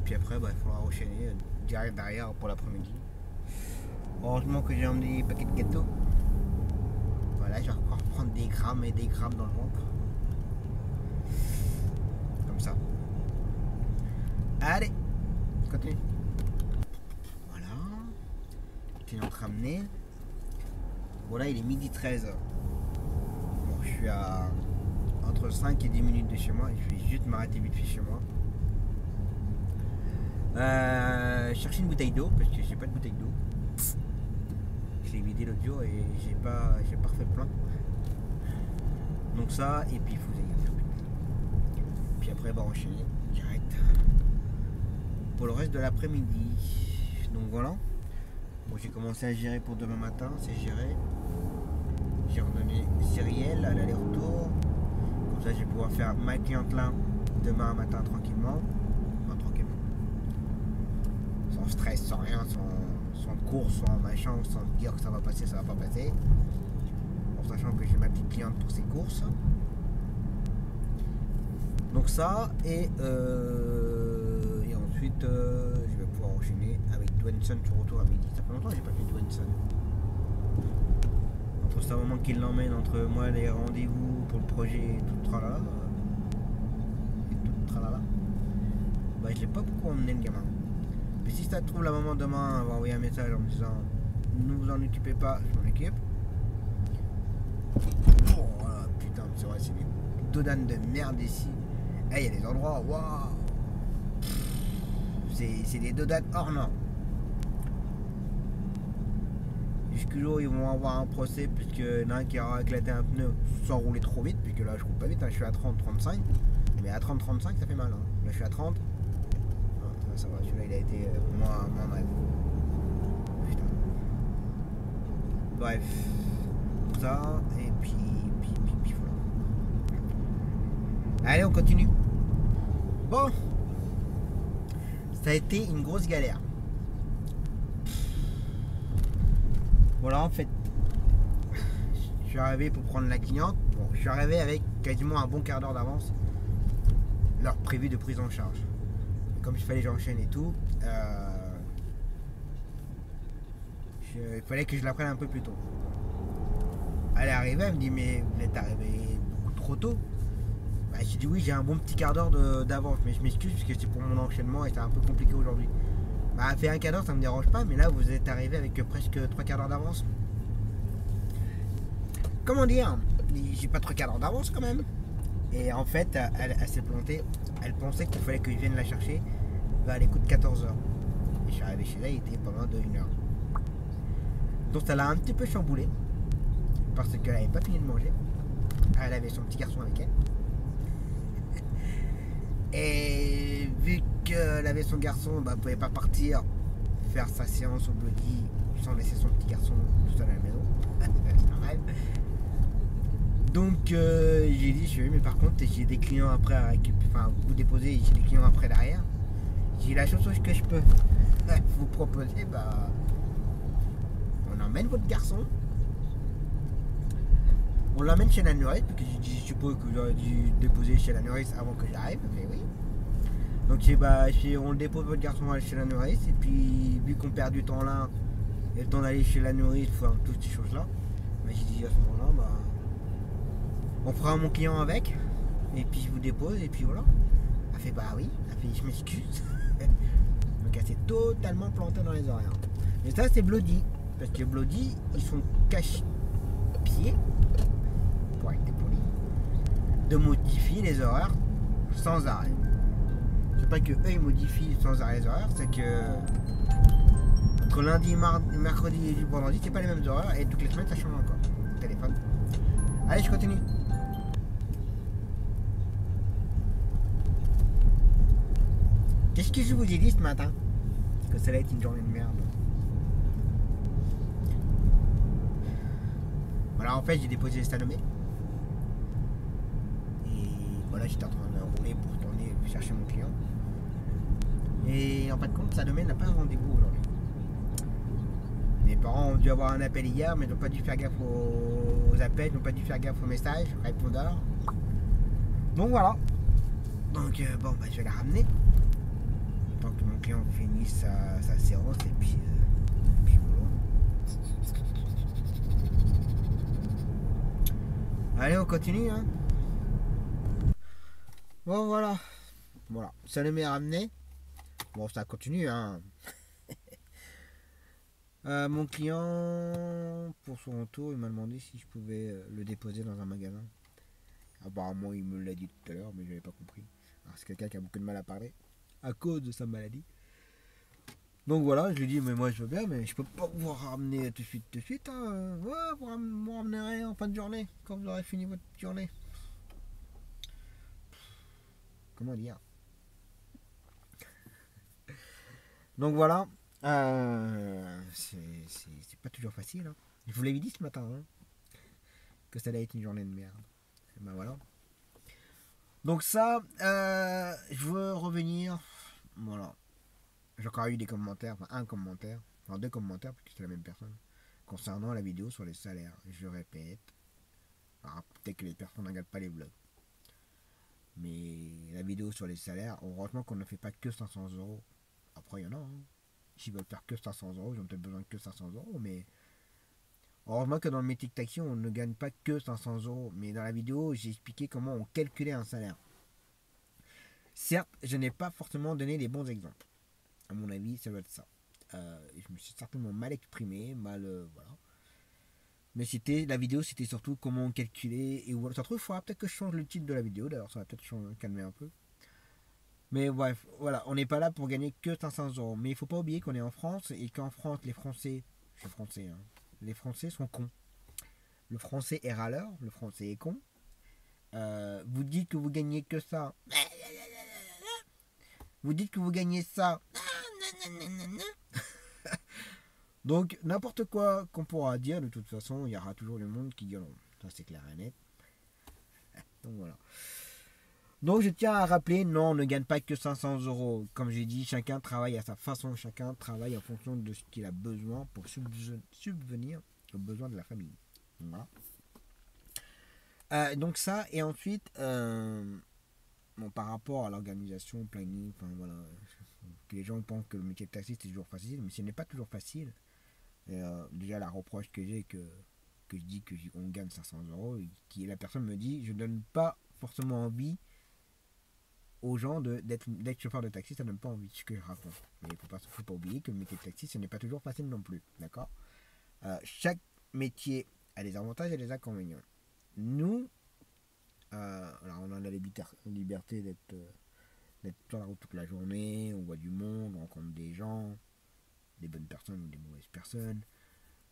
Puis après, il faudra enchaîner direct derrière pour l'après-midi. Heureusement que j'ai emmené des paquets de gâteaux. Voilà, je vais encore prendre des grammes et des grammes dans le ventre. Comme ça. Allez, continue. Voilà. Client ramené. Voilà, il est midi 13. Bon, je suis à entre 5 et 10 minutes de chez moi. Je vais juste m'arrêter vite fait chez moi. Chercher une bouteille d'eau parce que j'ai pas de bouteille d'eau. Je l'ai vidé l'autre jour et j'ai pas refait le plein. Donc ça, et puis il faut faire. Puis après, enchaîner direct pour le reste de l'après-midi. Donc voilà. Bon, j'ai commencé à gérer pour demain matin, c'est géré. J'ai redonné Cyrielle à l'aller-retour. Comme ça, je vais pouvoir faire ma cliente là demain matin tranquillement. Enfin, tranquillement. Sans stress, sans rien, sans course, sans machin, sans dire que ça va passer, ça va pas passer. En sachant que j'ai ma petite cliente pour ses courses. Donc ça, et ensuite je vais pouvoir enchaîner avec Dwenson sur retour à midi. Ça fait longtemps que j'ai pas fait Dwenson. Entre ce moment qu'il l'emmène, entre moi les rendez-vous pour le projet et tout le tralala. Je l'ai pas beaucoup emmené le gamin. Mais si ça te trouve, la maman demain va envoyer un message en me disant ne vous en occupez pas, je m'en occupe. Oh putain, c'est vrai, c'est des dodanes de merde ici. Il y a des endroits, waouh, c'est des dodanes hors normes. Jusqu'au jour où ils vont avoir un procès, puisque y en a un qui aura éclaté un pneu sans rouler trop vite, puisque là je roule pas vite, je suis à 30-35, mais à 30-35 ça fait mal. Là je suis à 30. Ça va, celui-là il a été moins bref. Putain. Bref, ça, et puis voilà. Allez, on continue. Bon, ça a été une grosse galère. Voilà, en fait, je suis arrivé pour prendre la cliente. Bon, je suis arrivé avec quasiment un bon quart d'heure d'avance, l'heure prévue de prise en charge. Comme il fallait que j'enchaîne et tout, il fallait que je la prenne un peu plus tôt. Elle est arrivée, elle me dit mais vous êtes arrivé beaucoup trop tôt. J'ai dit oui, j'ai un bon petit quart d'heure d'avance, mais je m'excuse parce que c'est pour mon enchaînement et c'est un peu compliqué aujourd'hui. Elle fait un quart d'heure, ça me dérange pas, mais là vous êtes arrivé avec presque 3 quarts d'heure d'avance. Comment dire, j'ai pas 3 quarts d'heure d'avance quand même. Et en fait, elle s'est plantée. Elle pensait qu'il fallait que je vienne la chercher vers les coups de 14h. Et je suis arrivé chez elle, il était pas loin de 1h. Donc ça l'a un petit peu chamboulé. Parce qu'elle n'avait pas fini de manger. Elle avait son petit garçon avec elle. Et vu qu'elle avait son garçon, elle ne pouvait pas partir faire sa séance au Bloody sans laisser son petit garçon tout seul à la maison. C'est normal. Donc j'ai dit, mais par contre j'ai des clients après à récupérer, enfin vous déposer, j'ai des clients après derrière. J'ai la chose que je peux vous proposer, on emmène votre garçon, on l'emmène chez la nourrice, parce que je suppose que j'aurais dû déposer chez la nourrice avant que j'arrive, mais oui. Donc on le dépose votre garçon chez la nourrice, et puis vu qu'on perd du temps là, et le temps d'aller chez la nourrice, enfin toutes ces choses là, j'ai dit à ce moment là, on fera mon client avec, et puis je vous dépose, et puis voilà. Elle fait oui, elle fait je m'excuse. Donc elle s'est totalement plantée dans les horaires. Et ça c'est Bloody. Parce que Bloody, ils sont cache-pieds, pour être poli, de modifier les horaires sans arrêt. C'est pas que eux ils modifient sans arrêt les horaires, c'est que entre lundi, mardi, mercredi et vendredi, c'est pas les mêmes horaires et toutes les semaines ça change encore. Téléphone. Allez, je continue. Qu'est-ce que je vous ai dit ce matin? Que ça allait être une journée de merde. Voilà, en fait, j'ai déposé les Salomé. Et voilà, j'étais en train de rouler pour tourner chercher mon client. Et en fin de compte, Salomé n'a pas un rendez-vous aujourd'hui. Les parents ont dû avoir un appel hier, mais n'ont pas dû faire gaffe aux appels, n'ont pas dû faire gaffe aux messages, répondeurs. Donc voilà. Donc bon, bah, je vais la ramener. Tant que mon client finisse sa séance et puis voilà. Allez, on continue, hein. Bon, voilà. Voilà, ça le met à ramener. Bon, ça continue, hein. Mon client, pour son retour, il m'a demandé si je pouvais le déposer dans un magasin. Apparemment, il me l'a dit tout à l'heure, mais je n'avais pas compris. Alors, c'est quelqu'un qui a beaucoup de mal à parler à cause de sa maladie. Donc voilà, je lui dis, mais moi je veux bien, mais je peux pas vous ramener tout de suite. Hein. Ouais, vous ramenerez en fin de journée, quand vous aurez fini votre journée. Comment dire? Donc voilà, c'est pas toujours facile. Hein. Je vous l'avais dit ce matin, hein, que ça allait être une journée de merde. Et ben voilà. Donc ça, je veux revenir. Voilà. J'ai encore eu des commentaires, enfin un commentaire, enfin 2 commentaires, puisque c'est la même personne, concernant la vidéo sur les salaires. Je répète, alors peut-être que les personnes ne regardent pas les vlogs, mais la vidéo sur les salaires, heureusement qu'on ne fait pas que 500 euros. Après, il y en a, hein. S'ils veulent faire que 500 euros, ils ont peut-être besoin que 500 euros, mais heureusement que dans le métier de taxi, on ne gagne pas que 500 euros. Mais dans la vidéo, j'ai expliqué comment on calculait un salaire. Certes, je n'ai pas forcément donné les bons exemples. À mon avis, ça doit être ça. Je me suis certainement mal exprimé, voilà. Mais la vidéo, c'était surtout comment calculer. Et ça se trouve, il faudra peut-être que je change le titre de la vidéo. D'ailleurs, ça va peut-être calmer un peu. Mais bref, voilà, on n'est pas là pour gagner que 500 euros. Mais il ne faut pas oublier qu'on est en France et qu'en France, les Français, je suis français, hein, les Français sont cons. Le français est râleur, le français est con. Vous dites que vous gagnez que ça. Vous dites que vous gagnez ça. Donc, n'importe quoi qu'on pourra dire, de toute façon, il y aura toujours le monde qui gueuleront. Ça, c'est clair et net. Donc, voilà. Donc, je tiens à rappeler, non, on ne gagne pas que 500 euros. Comme j'ai dit, chacun travaille à sa façon, chacun travaille en fonction de ce qu'il a besoin pour subvenir aux besoins de la famille. Voilà. Donc, ça, et ensuite, bon, par rapport à l'organisation, planning, enfin voilà, que les gens pensent que le métier de taxiste est toujours facile, mais ce n'est pas toujours facile. Déjà, la reproche que j'ai, que je dis qu'on gagne 500 euros, et la personne me dit, je ne donne pas forcément envie aux gens d'être chauffeur de taxi, ça ne donne pas envie, ce que je raconte. Mais il ne faut pas oublier que le métier de taxi, ce n'est pas toujours facile non plus, d'accord. Chaque métier a des avantages et des inconvénients. Nous, alors on a la liberté d'être sur la route toute la journée, on voit du monde, on rencontre des gens, des bonnes personnes ou des mauvaises personnes,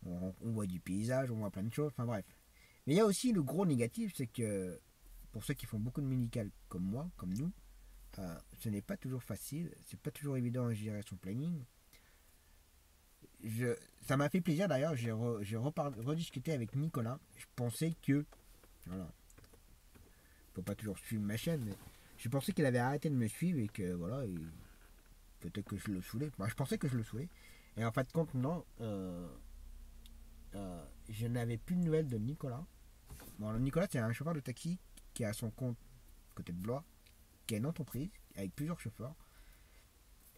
on voit du paysage, on voit plein de choses, enfin bref. Mais il y a aussi le gros négatif, c'est que pour ceux qui font beaucoup de médical comme moi, comme nous, ce n'est pas toujours facile, c'est pas toujours évident à gérer son planning. Ça m'a fait plaisir d'ailleurs, j'ai rediscuté avec Nicolas, je pensais que, voilà, faut pas toujours suivre ma chaîne, mais je pensais qu'il avait arrêté de me suivre et que voilà, peut-être que je le saoulais. Moi, je pensais que je le saoulais. Et en fait, compte, non, je n'avais plus de nouvelles de Nicolas. Bon, Nicolas, c'est un chauffeur de taxi qui a son compte côté de Blois, qui a une entreprise avec plusieurs chauffeurs.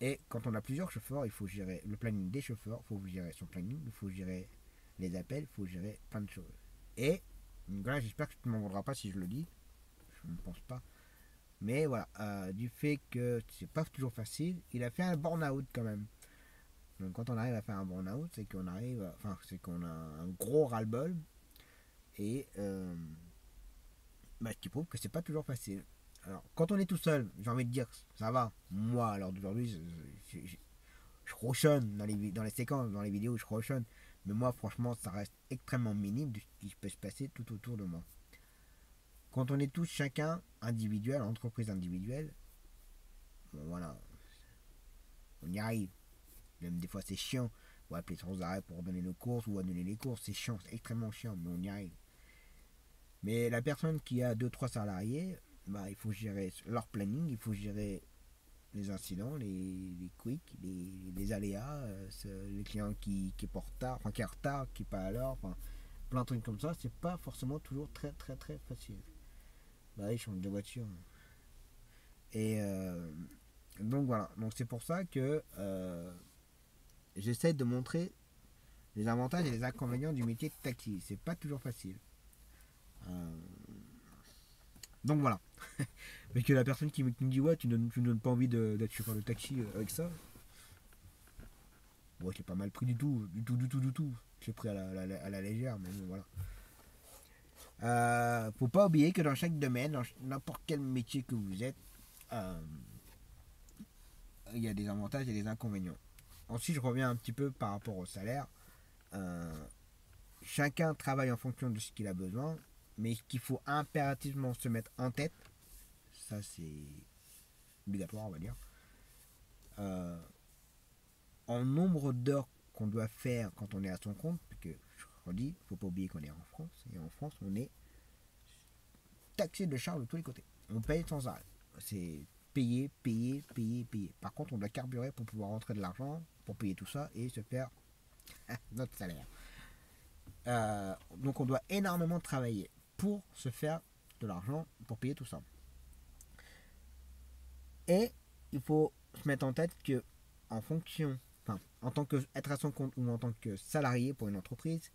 Et quand on a plusieurs chauffeurs, il faut gérer le planning des chauffeurs, il faut gérer son planning, il faut gérer les appels, il faut gérer plein de choses. Et Nicolas, j'espère que tu ne m'en voudras pas si je le dis. Je ne pense pas. Mais voilà, du fait que c'est pas toujours facile, il a fait un burn-out quand même. Donc quand on arrive à faire un burn-out, c'est qu'on arrive, enfin c'est qu'on a un gros ras-le-bol et ce qui prouve que c'est pas toujours facile. Alors quand on est tout seul, j'ai envie de dire ça va. Moi, à l'heure d'aujourd'hui, je rochonne dans les séquences, dans les vidéos, je rochonne. Mais moi, franchement, ça reste extrêmement minime de ce qui peut se passer tout autour de moi. Quand on est tous chacun individuel, entreprise individuelle, bon, voilà, on y arrive. Même des fois, c'est chiant. On va appeler sans arrêt pour donner nos courses ou à donner les courses. C'est chiant, c'est extrêmement chiant, mais on y arrive. Mais la personne qui a 2-3 salariés, il faut gérer leur planning, il faut gérer les incidents, les quicks, les aléas, les clients qui est en retard, enfin qui est en retard, qui est pas à l'heure, enfin plein de trucs comme ça, c'est pas forcément toujours très très très facile. Ils changent de voiture. Et donc voilà, donc c'est pour ça que j'essaie de montrer les avantages et les inconvénients du métier de taxi. C'est pas toujours facile. Donc voilà. Mais que la personne qui me dit ouais, tu ne donnes pas envie d'être chauffeur de taxi avec ça. Bon, je l'ai pas mal pris du tout. Je l'ai pris à la légère, mais bon, voilà. Faut pas oublier que dans chaque domaine, dans n'importe quel métier que vous êtes, il y a des avantages et des inconvénients. Ensuite, je reviens un petit peu par rapport au salaire. Chacun travaille en fonction de ce qu'il a besoin, mais ce qu'il faut impérativement se mettre en tête, ça c'est obligatoire, on va dire, en nombre d'heures qu'on doit faire quand on est à son compte, parce que je redis, il ne faut pas oublier qu'on est en France, et en France on est taxé de charges de tous les côtés. On paye sans arrêt. C'est payer. Par contre, on doit carburer pour pouvoir rentrer de l'argent, pour payer tout ça et se faire notre salaire. Donc on doit énormément travailler pour se faire de l'argent, pour payer tout ça. Et il faut se mettre en tête que en fonction, en tant que être à son compte ou en tant que salarié pour une entreprise,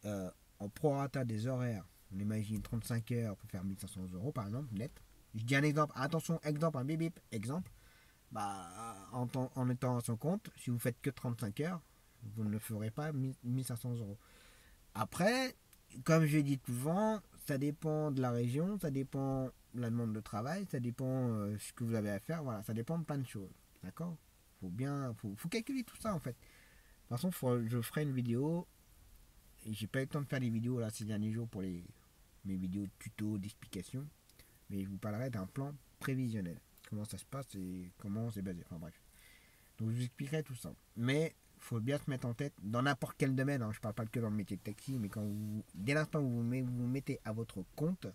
en prorata des horaires, on imagine 35 heures pour faire 1500 € par exemple, net. Je dis un exemple, attention, exemple, un bip, exemple. En étant à son compte, si vous faites que 35 heures, vous ne ferez pas 1500 €. Après, comme je dis souvent, ça dépend de la région, ça dépend de la demande de travail, ça dépend ce que vous avez à faire, voilà, ça dépend de plein de choses, d'accord. Faut calculer tout ça en fait. De toute façon, je ferai une vidéo, et j'ai pas eu le temps de faire des vidéos là ces derniers jours pour mes vidéos de tuto, d'explication, mais je vous parlerai d'un plan prévisionnel, comment ça se passe et comment c'est basé, enfin bref. Donc je vous expliquerai tout ça, mais il faut bien se mettre en tête, dans n'importe quel domaine, je parle pas que dans le métier de taxi, mais dès l'instant où vous mettez à votre compte,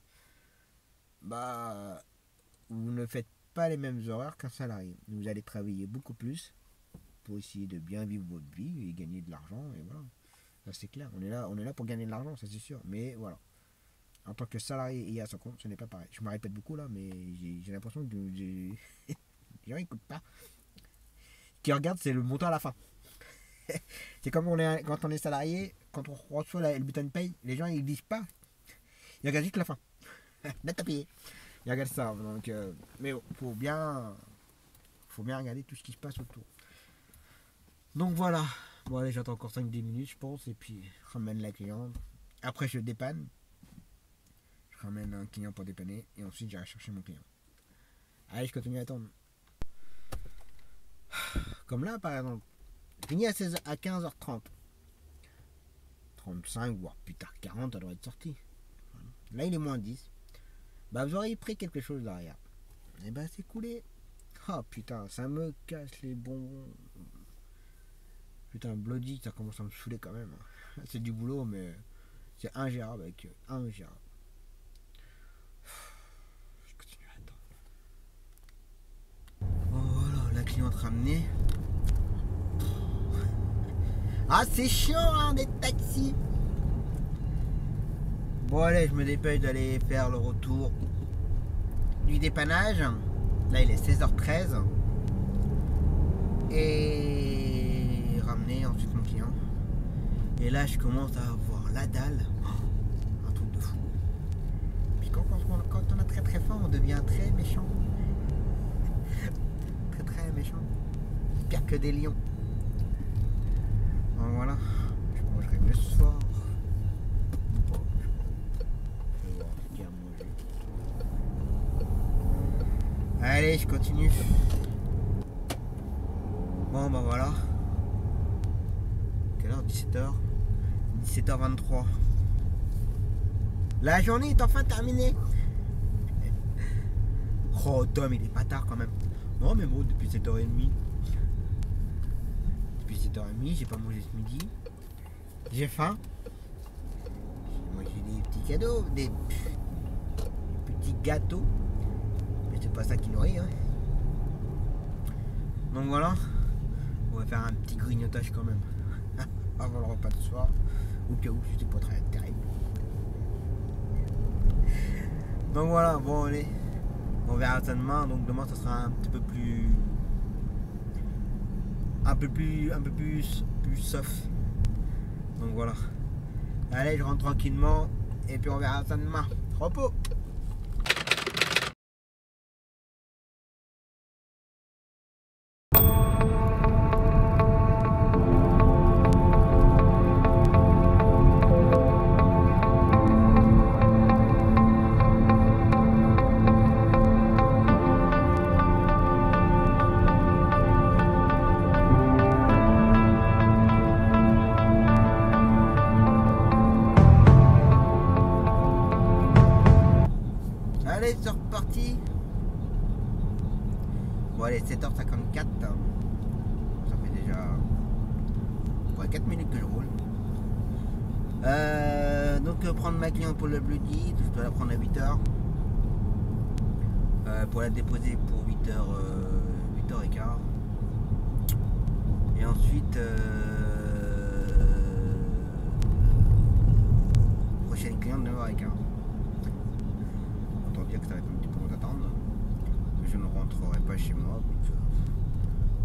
vous ne faites pas les mêmes horaires qu'un salarié. Vous allez travailler beaucoup plus pour essayer de bien vivre votre vie et gagner de l'argent, et voilà. Ça c'est clair, on est là pour gagner de l'argent, ça c'est sûr, mais voilà. En tant que salarié et à son compte, ce n'est pas pareil. Je me répète beaucoup là, mais j'ai l'impression que les gens n'écoutent pas. Ce qu'ils regardent, c'est le montant à la fin. C'est comme quand on est salarié, quand on reçoit le bulletin de paye, les gens ils disent pas. Ils regardent juste la fin. Net à payer. Ils regardent ça. Donc, mais faut bien regarder tout ce qui se passe autour. Donc voilà. Bon allez, j'attends encore 5-10 minutes je pense, et puis je ramène la cliente. Après je dépanne. Je ramène un client pour dépanner, et ensuite j'irai chercher mon client. Allez, je continue à attendre. Comme là par exemple. Fini à 15h30. 35, voire plus tard 40, ça doit être sorti. Là il est moins 10. Vous auriez pris quelque chose derrière. Et c'est coulé. Oh putain, ça me casse les bonbons. Putain, Bloody, ça commence à me saouler quand même. C'est du boulot, mais c'est ingérable avec eux. Ingérable. Je continue à attendre. Oh voilà, la cliente ramenée. Ah, c'est chiant, des taxis. Bon, allez, je me dépêche d'aller faire le retour du dépannage. Là, il est 16h13. Et ramener ensuite mon client. Et là, je commence à avoir la dalle. Un truc de fou. Puis quand quand on a très très faim, on devient très méchant. Très très méchant. Pire que des lions. Donc voilà. Je mangerai mieux ce soir. Bon, je vais voir ce qu'il y a à manger. Allez, je continue. Bon, bah voilà. Quelle heure? 17h. 17h23. La journée est enfin terminée. Oh Tom, il est pas tard quand même. Non mais bon, depuis 7h30. Depuis 7h30, j'ai pas mangé ce midi. J'ai faim. J'ai mangé des petits cadeaux, des petits gâteaux. Mais c'est pas ça qui nourrit, hein. Donc voilà. On va faire un petit grignotage quand même. Avant le repas de soir. Au cas où c'était pas très terrible. Donc voilà, bon allez. On verra ça demain, donc demain ça sera un petit peu plus. Un peu plus soft. Donc voilà. Allez, je rentre tranquillement et puis on verra ça demain. Repos. Allez, c'est reparti. Bon allez, 7h54. Ça fait déjà 4 minutes que je roule. Donc prendre ma cliente pour le Bloody, je dois la prendre à 8h. Pour la déposer pour 8h15. Et ensuite prochaine cliente 9h15. Dire que ça va être un petit peu long d'attendre. Je ne rentrerai pas chez moi.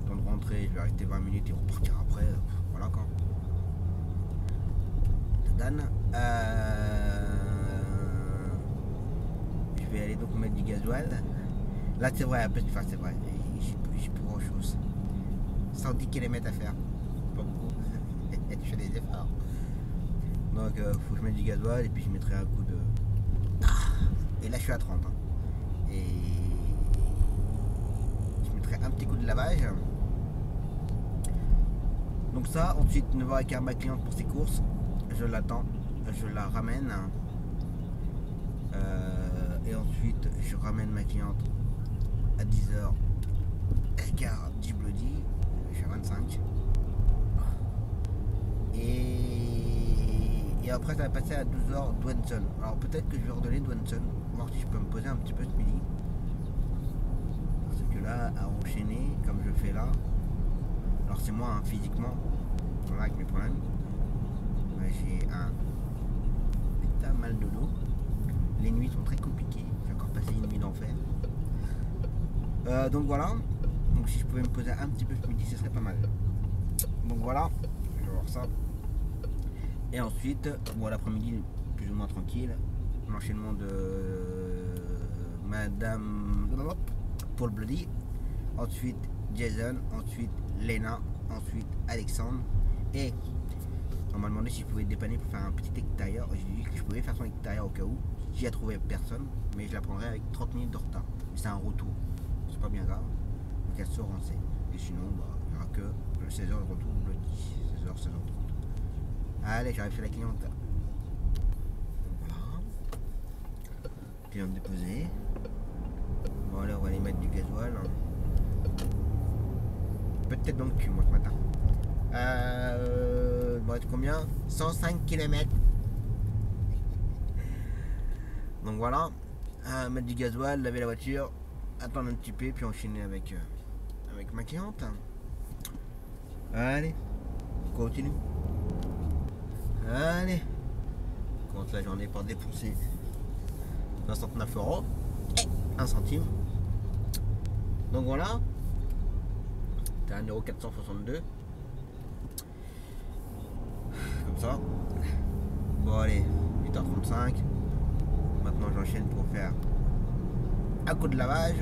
Temps de rentrer, je vais rester 20 minutes et repartir après. Voilà quoi. Dan. Je vais aller donc mettre du gasoil. Là c'est vrai, enfin c'est vrai, j'ai plus grand chose. 110 km à faire. Pas beaucoup. Je fais des efforts. Donc faut que je mette du gasoil et puis je mettrai un coup de. Et là je suis à 30 hein. Et je mettrai un petit coup de lavage. Donc ça, ensuite 9h15 ma cliente pour ses courses. Je l'attends, je la ramène. Et ensuite je ramène ma cliente à 10h. Gare du Bloody. Je suis à 25. Et après ça va passer à 12h Dwenson. Alors peut-être que je vais redonner Dwenson, voir si je peux me poser un petit peu ce midi. Parce que là, à enchaîner, comme je fais là, alors c'est moi hein, physiquement, voilà avec mes problèmes, j'ai un état mal de dos. Les nuits sont très compliquées, j'ai encore passé une nuit d'enfer. Donc voilà, donc si je pouvais me poser un petit peu ce midi, ce serait pas mal. Donc voilà, je vais voir ça. Et ensuite, bon, l'après-midi, plus ou moins tranquille. L'enchaînement de Madame pour le Bloody. Ensuite, Jason. Ensuite, Lena. Ensuite, Alexandre. Et on m'a demandé si je pouvais dépanner pour faire un petit extérieur. J'ai dit que je pouvais faire son extérieur au cas où. J'y ai trouvé personne. Mais je la prendrai avec 30 minutes de retard. C'est un retour. C'est pas bien grave. Donc elle sort en C. Et sinon, bah, il n'y aura que le 16h de retour au Bloody. 16h, 16h30. Allez, j'arrive chez la cliente. Voilà. Cliente déposée. Bon, allez, on va aller mettre du gasoil. Peut-être dans le cul, moi, ce matin. Bon, être combien? 105 km. Donc voilà. Mettre du gasoil, laver la voiture, attendre un petit peu, puis enchaîner avec ma cliente. Allez, on continue. Allez, compte la journée pour dépenser 69 € et 1 centime. Donc voilà, t'as 1,462 €. Comme ça. Bon allez, 8h35. Maintenant j'enchaîne pour faire un coup de lavage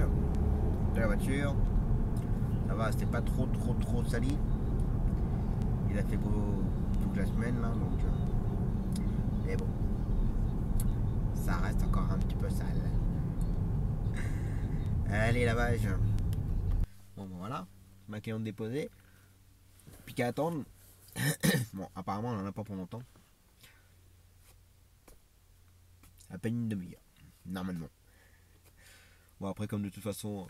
de la voiture. Ça va, c'était pas trop sali. Il a fait beau toute la semaine là, donc mais bon, ça reste encore un petit peu sale. Allez, lavage. Bon, voilà, ma cliente déposée. Puis qu'à attendre. Bon, apparemment, on en a pas pour longtemps. À peine une demi-heure, normalement. Bon, après, comme de toute façon,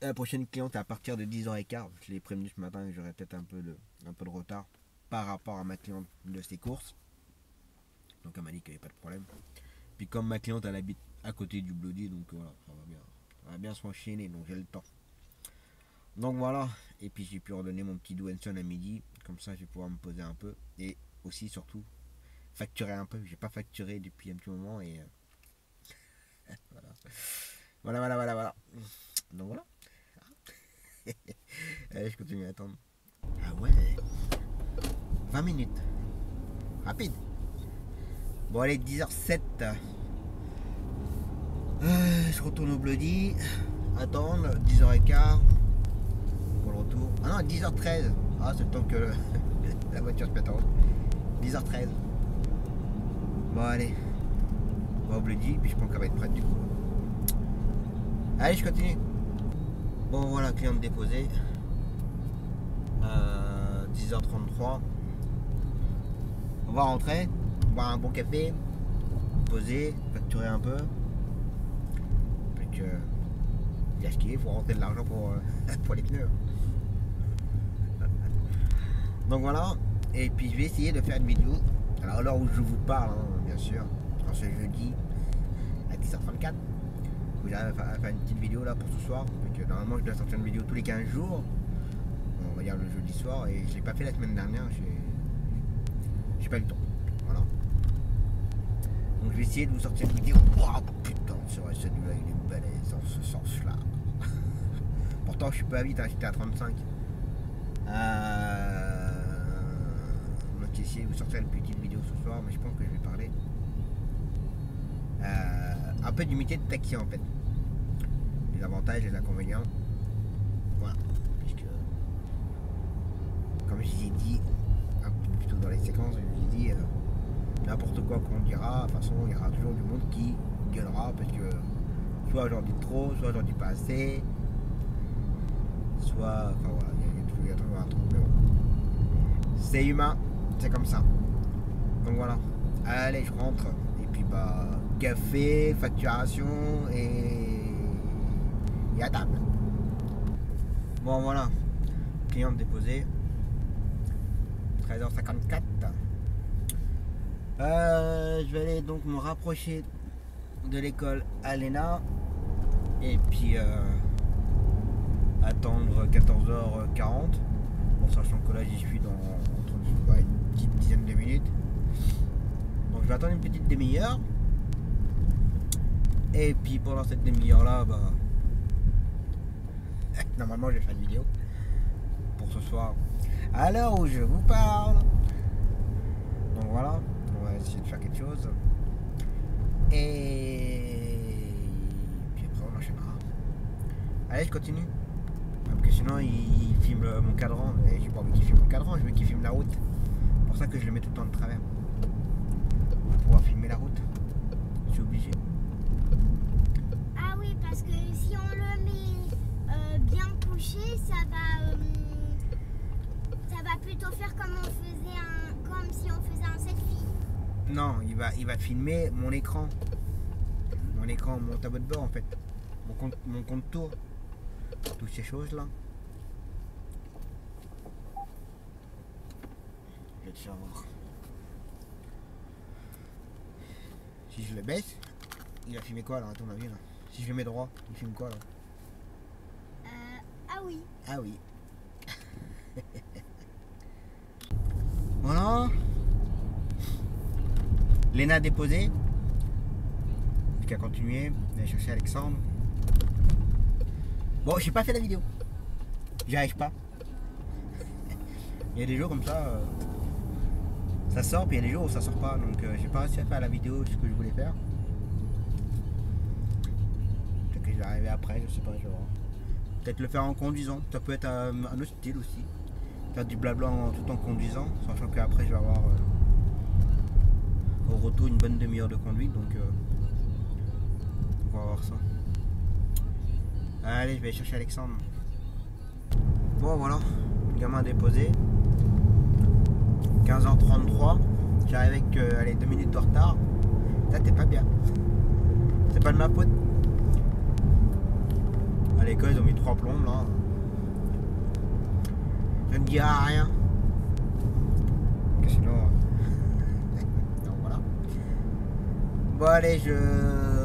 la prochaine cliente est à partir de 10h15. Je l'ai prévenu ce matin que j'aurais peut-être un peu de retard par rapport à ma cliente de ses courses. Donc, elle m'a dit qu'il n'y avait pas de problème. Puis, comme ma cliente, elle habite à côté du Bloody, donc voilà, ça va bien s'enchaîner, donc j'ai le temps. Donc voilà, et puis j'ai pu redonner mon petit Dwenson à midi, comme ça je vais pouvoir me poser un peu et aussi surtout facturer un peu. J'ai pas facturé depuis un petit moment et voilà. Donc voilà. Allez, je continue à attendre. Ah ouais, 20 minutes, rapide. Bon allez, 10h07. Je retourne au Bloody, attendre 10h15 pour le retour. Ah non, 10h13. Ah, c'est le temps que la voiture se pète en route. 10h13. Bon, allez. On va au Bloody, puis je pense qu'elle va être prête du coup. Allez, je continue. Bon, voilà, cliente déposée. 10h33. On va rentrer, boire un bon café, poser, facturer un peu. Il a skié, il faut rentrer de l'argent pour les pneus. Donc voilà, et puis je vais essayer de faire une vidéo. Alors à l'heure où je vous parle, hein, bien sûr, en ce jeudi à 10h34, vous allez faire une petite vidéo là pour ce soir. Donc, normalement je dois sortir une vidéo tous les 15 jours, on va dire le jeudi soir, et je l'ai pas fait la semaine dernière, j'ai pas eu le temps. Voilà. Donc je vais essayer de vous sortir une vidéo. Oh putain, c'est vrai, celui-là il est balèze dans ce sens-là. Pourtant je suis pas vite, hein, j'étais à 35. Donc j'ai essayé de vous sortir une petite vidéo ce soir, mais je pense que je vais parler un peu du métier de taxi en fait. Les avantages et les inconvénients. Voilà. Puisque comme je vous ai dit un peu plus tôt dans les séquences, je vous ai dit n'importe quoi qu'on dira, de toute façon il y aura toujours du monde qui gueulera parce que soit j'en dis trop, soit j'en dis pas assez, soit, enfin voilà, il y a toujours un truc, mais bon. C'est humain, c'est comme ça. Donc voilà, allez je rentre, et puis bah, café, facturation et à table. Bon voilà, cliente déposée, 13h54. Je vais aller donc me rapprocher de l'école Alena et puis attendre 14h40, bon, sachant que là j'y suis dans une petite dizaine de minutes, donc je vais attendre une petite demi-heure et puis pendant cette demi-heure là bah, normalement je vais faire une vidéo pour ce soir à l'heure où je vous parle. Donc voilà, on va essayer de faire quelque chose. Et puis après on enchaînera. Allez, je continue. Parce que sinon il filme mon cadran. Et j'ai pas envie qu'il filme mon cadran, je veux qu'il filme la route. C'est pour ça que je le mets tout le temps de travers. Pour pouvoir filmer la route. Je suis obligé. Ah oui, parce que si on le met bien couché, ça va plutôt faire comme si on faisait un selfie. Non, il va filmer mon écran. Mon tableau de bord en fait. Mon contour. Toutes ces choses là. Je vais te faire voir. Si je le baisse, il va filmer quoi là à ton avis là? Si je le mets droit, il filme quoi là? Ah oui. Ah oui. Voilà. Léna a déposé. Jusqu'à continuer. D'aller chercher Alexandre. Bon, j'ai pas fait la vidéo. J'y arrive pas. Il y a des jours comme ça, ça sort, puis il y a des jours où ça sort pas. Donc j'ai pas réussi à faire la vidéo ce que je voulais faire. vais arriver après, je sais pas, je vais voir. Peut-être le faire en conduisant, ça peut être un autre style aussi. Faire du blabla tout en conduisant, sachant qu'après je vais avoir au retour une bonne demi-heure de conduite, donc on va voir ça. Allez, je vais aller chercher Alexandre. Bon voilà, le gamin déposé. 15h33, j'arrive avec allez, 2 minutes de retard. Là t'es pas bien. C'est pas de ma faute. À l'école ils ont mis 3 plombes là. Je ne dirai rien. Que sinon. Donc voilà. Bon allez,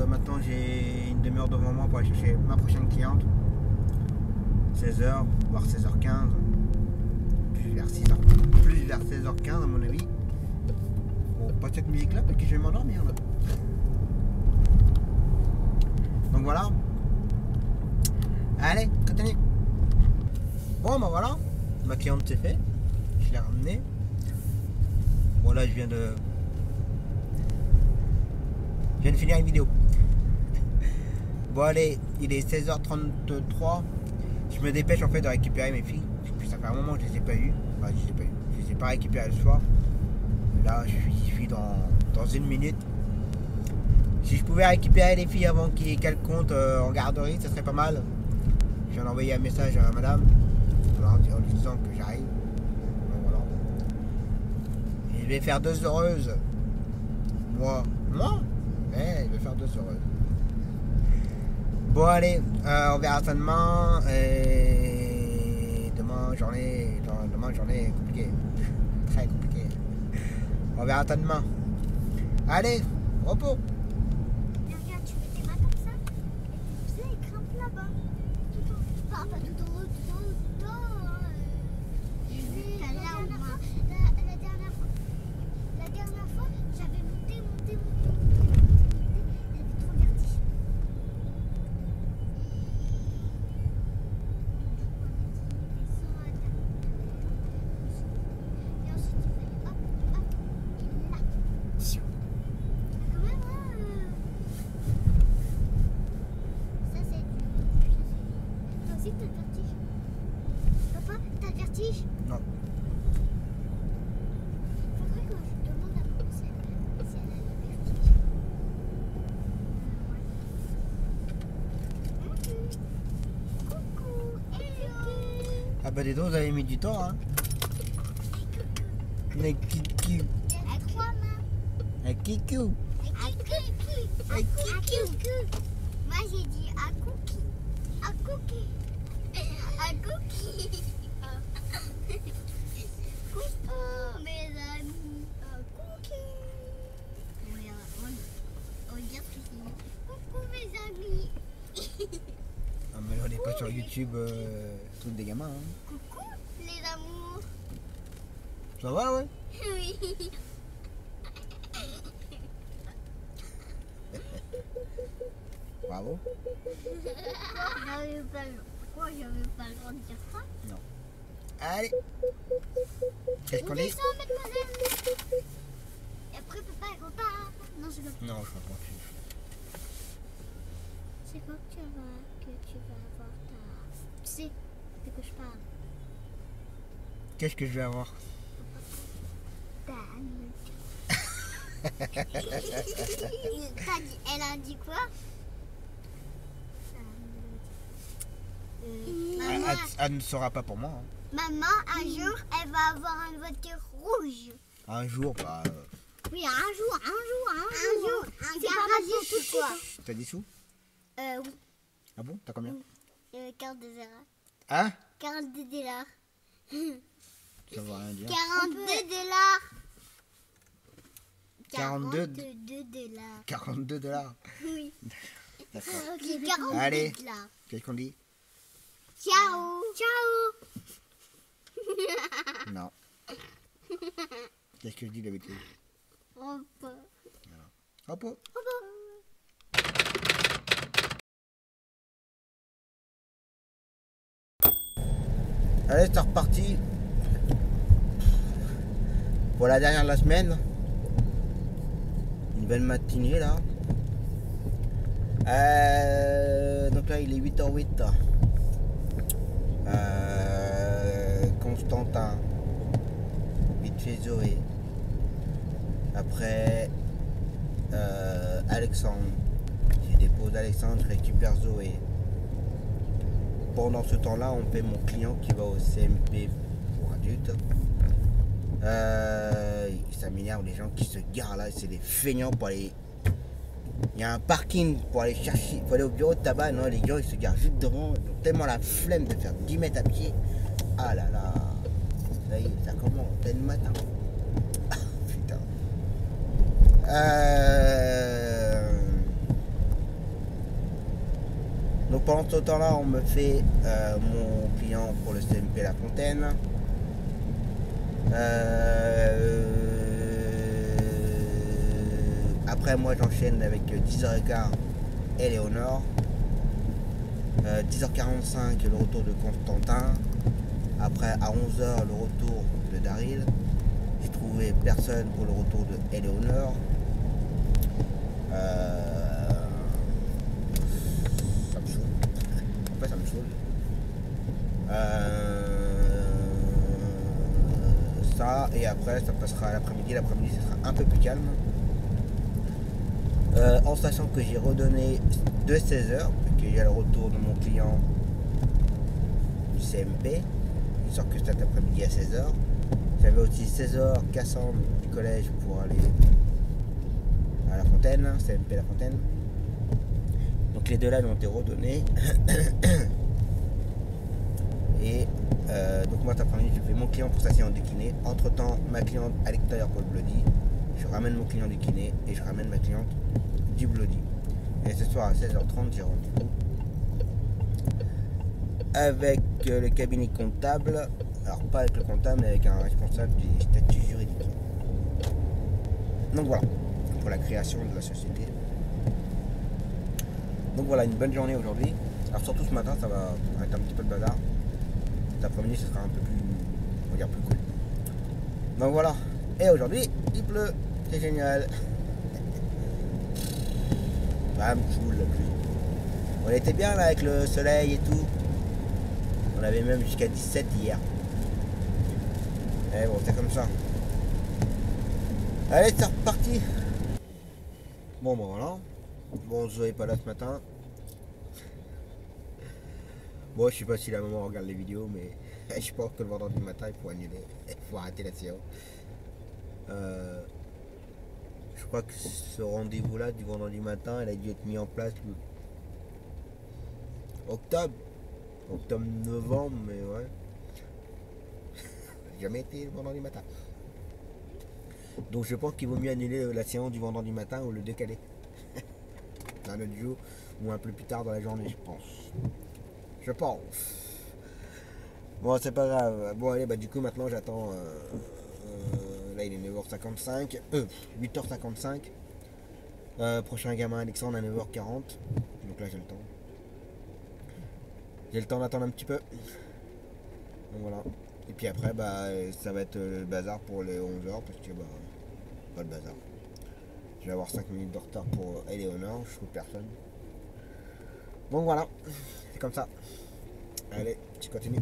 maintenant j'ai une demi-heure devant moi pour aller chercher ma prochaine cliente. 16h, voire 16h15. Plus vers 6h. Plus vers 16h15 à mon avis. Bon, pas cette musique là parce que je vais m'endormir là. Donc voilà. Allez, continue. Bon bah voilà. Ma cliente s'est fait. Je l'ai ramenée. Bon là je viens de finir une vidéo. Bon allez, il est 16h33. Je me dépêche en fait de récupérer mes filles. Puis ça fait un moment que je les ai pas eues. Enfin, je les ai pas récupérées le soir. Là je suis dans une minute. Si je pouvais récupérer les filles avant qu'elles comptent en garderie, ça serait pas mal. Je viens d'envoyer un message à madame en lui disant que j'arrive. Donc voilà. Et je vais faire 2 heureuses. Moi, je vais faire 2 heureuses. Bon allez, on verra ça demain. Et demain journée compliquée. Très compliquée. On verra ça demain. Allez, repos. Regarde, tu mets tes mains comme ça. Et tu sais, ils grimpent là-bas. Tout en haut. Enfin, pas tout en haut, tout en haut. J'ai vu la dernière fois. La dernière fois, j'avais monté. J'avais trop le vertige. Et ensuite, il fallait hop, et là. Quand même, ça c'est du. Toi aussi t'as le vertige. Papa, t'as le vertige? Non. Faudrait que je demande à maman si elle a le vertige. Ouais. Coucou. Hello. Ah bah dis donc, vous avez mis du temps hein. Les kiki. À quoi, maman? Les kikou. À cookie. À cookie. Moi j'ai dit à cookie. À cookie. À cookie. Coucou mes amis. À cookie. On va dire que c'est coucou mes amis. Ah mais là, on n'est pas sur YouTube, truc des gamins hein. Coucou les amours. Ça va ouais. Oui. Bravo. Pourquoi j'avais pas le droit de dire ça? Non. Allez. Qu'est-ce qu'on dit? Descends, mademoiselle. Et après, papa, il repart. Non, je veux pas. Non, je crois pas. C'est quoi que tu vas avoir ta... Tu sais, de quoi je parle. Qu'est-ce que je vais avoir? Elle a dit quoi? Maman, Elle ne sera pas pour moi. Hein. maman, un jour, elle va avoir une voiture rouge. Un jour, bah. Oui, un jour. C'est pas maintenant tout de suite. T'as des sous? Oui. Ah bon? T'as combien? 42 dollars. Hein? 42 dollars. Ça veut rien dire. 42 dollars. 42 dollars. 42 $. Oui. D'accord. Ok, 42 Allez. dollars. Qu'est-ce qu'on dit? Ciao. Ciao. Non. Qu'est-ce que je dis d'habitude? Hop. Hop. Allez, c'est reparti pour la dernière de la semaine. Une belle matinée là. Donc donc là il est 8h08. Constantin, vite fait Zoé. Après Alexandre. Je dépose Alexandre, je récupère Zoé. Pendant ce temps-là, on paie mon client qui va au CMP pour adultes. Ça m'énerve les gens qui se garent là, c'est des feignants pour aller. Il y a un parking pour aller chercher, pour aller au bureau de tabac. Non, les gens ils se garent juste devant. Ils ont tellement la flemme de faire 10 mètres à pied. Ah là là, ça y est, ça commence dès le matin. Ah, putain. Donc pendant ce temps-là, on me fait mon client pour le CMP La Fontaine. Après moi j'enchaîne avec 10h15 Éléonore, 10h45 le retour de Constantin, après à 11h le retour de Daryl. J'ai trouvé personne pour le retour de Éléonore. Ça me saoule. En fait ça me saoule. Ça et après ça passera à l'après-midi. L'après-midi ce sera un peu plus calme. En sachant que j'ai redonné de 16h, que j'ai le retour de mon client du CMP, il sort que cet après-midi à 16h. J'avais aussi 16h Cassandre du collège pour aller à La Fontaine, CMP La Fontaine. Donc les deux là ont été redonnés. Et donc moi cet après-midi je fais mon client pour sa séance de kiné. Entre temps ma cliente à l'extérieur pour le bloody. Je ramène mon client du kiné et je ramène ma cliente du bloody. Et ce soir à 16h30 j'ai rendez-vous avec le cabinet comptable. Alors pas avec le comptable mais avec un responsable du statut juridique. Donc voilà, pour la création de la société. Donc voilà, une bonne journée aujourd'hui. Alors surtout ce matin ça va être un petit peu de bazar. Cet après-midi ce sera un peu plus, on va dire plus cool. Donc voilà. Et aujourd'hui il pleut, c'est génial. Bah me saoule la pluie. On était bien là avec le soleil et tout. On avait même jusqu'à 17 hier. Et bon c'est comme ça. Allez c'est reparti. Bon ben voilà. Bon Zoé est pas là ce matin. Bon je sais pas si la maman regarde les vidéos mais je pense que le vendredi matin il faut annuler. Il faut arrêter la séance. Je crois que ce rendez-vous là du vendredi matin il a dû être mis en place le octobre-novembre, mais ouais. Jamais été le vendredi matin. Donc je pense qu'il vaut mieux annuler la séance du vendredi matin ou le décaler. Un autre jour ou un peu plus tard dans la journée, je pense. Je pense. Bon, c'est pas grave. Bon, allez, bah du coup maintenant j'attends. Là il est 9h55. 8h55. Prochain gamin Alexandre à 9h40. Donc là j'ai le temps. J'ai le temps d'attendre un petit peu. Donc voilà. Et puis après bah ça va être le bazar pour les 11h parce que bah pas le bazar. Je vais avoir 5 minutes de retard pour Éléonore, je trouve personne. Donc voilà, c'est comme ça. Allez, je continue.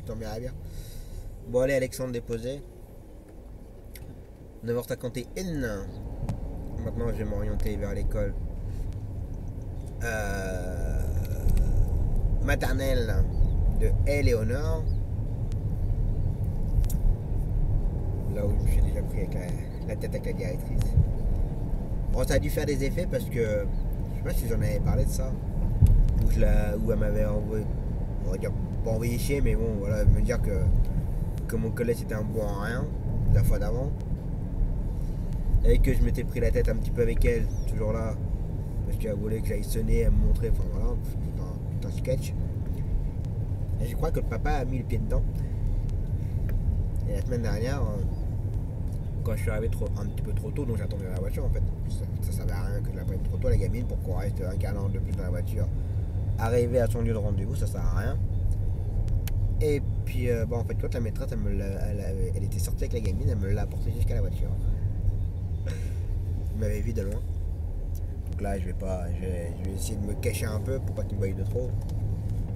Tant bien, bien. Bon allez Alexandre déposé. 9h51. Maintenant je vais m'orienter vers l'école maternelle de Éléonore. Là où je me suis déjà pris avec la tête avec la directrice. Bon ça a dû faire des effets parce que je sais pas si j'en avais parlé de ça. Où elle m'avait envoyé, on va dire pas envoyé chier mais bon voilà, me dire que mon collègue c'était un bon à rien la fois d'avant. Et que je m'étais pris la tête un petit peu avec elle, toujours là. Parce qu'elle voulait que j'aille sonner, elle me montrer, enfin voilà, tout un sketch. Et je crois que le papa a mis le pied dedans. Et la semaine dernière, quand je suis arrivé un petit peu trop tôt, donc j'attendais la voiture en fait. Ça servait à rien que je la prenne trop tôt la gamine pour qu'on reste un quart d'heure de plus dans la voiture. Arriver à son lieu de rendez-vous, ça sert à rien. Et puis bon, en fait quand la maîtresse elle était sortie avec la gamine, elle me l'a apportée jusqu'à la voiture. Elle m'avait vu de loin. Donc là, je vais essayer de me cacher un peu pour pas qu'il me voie de trop.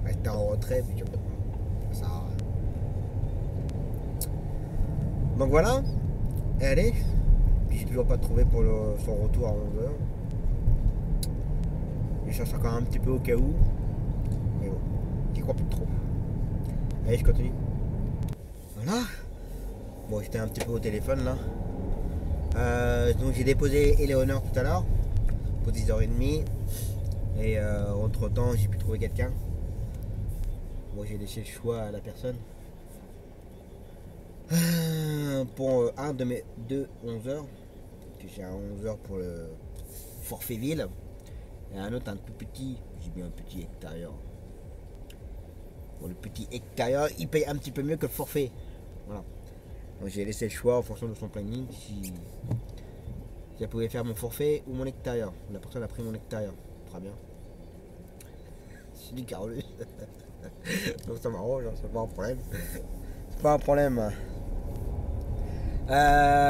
Rester en retrait, puis ça. Donc voilà. Et allez. Puis j'ai toujours pas trouvé pour son retour à 11h. Je cherche encore un petit peu au cas où. Mais bon, j'y crois plus trop. Allez, je continue. Voilà. Bon, j'étais un petit peu au téléphone là. Donc j'ai déposé Éléonore tout à l'heure pour 10h30. Et entre temps, j'ai pu trouver quelqu'un. Bon, j'ai laissé le choix à la personne. Pour un de mes deux 11h. J'ai un 11h pour le forfait ville. Et un autre un tout petit. J'ai mis un petit extérieur. Bon, le petit extérieur, il paye un petit peu mieux que le forfait. Voilà. Donc j'ai laissé le choix en fonction de son planning si elle pouvait faire mon forfait ou mon extérieur. La personne a pris mon extérieur. Très bien. C'est du Carolus. Donc ça m'arrange, c'est pas un problème. C'est pas un problème.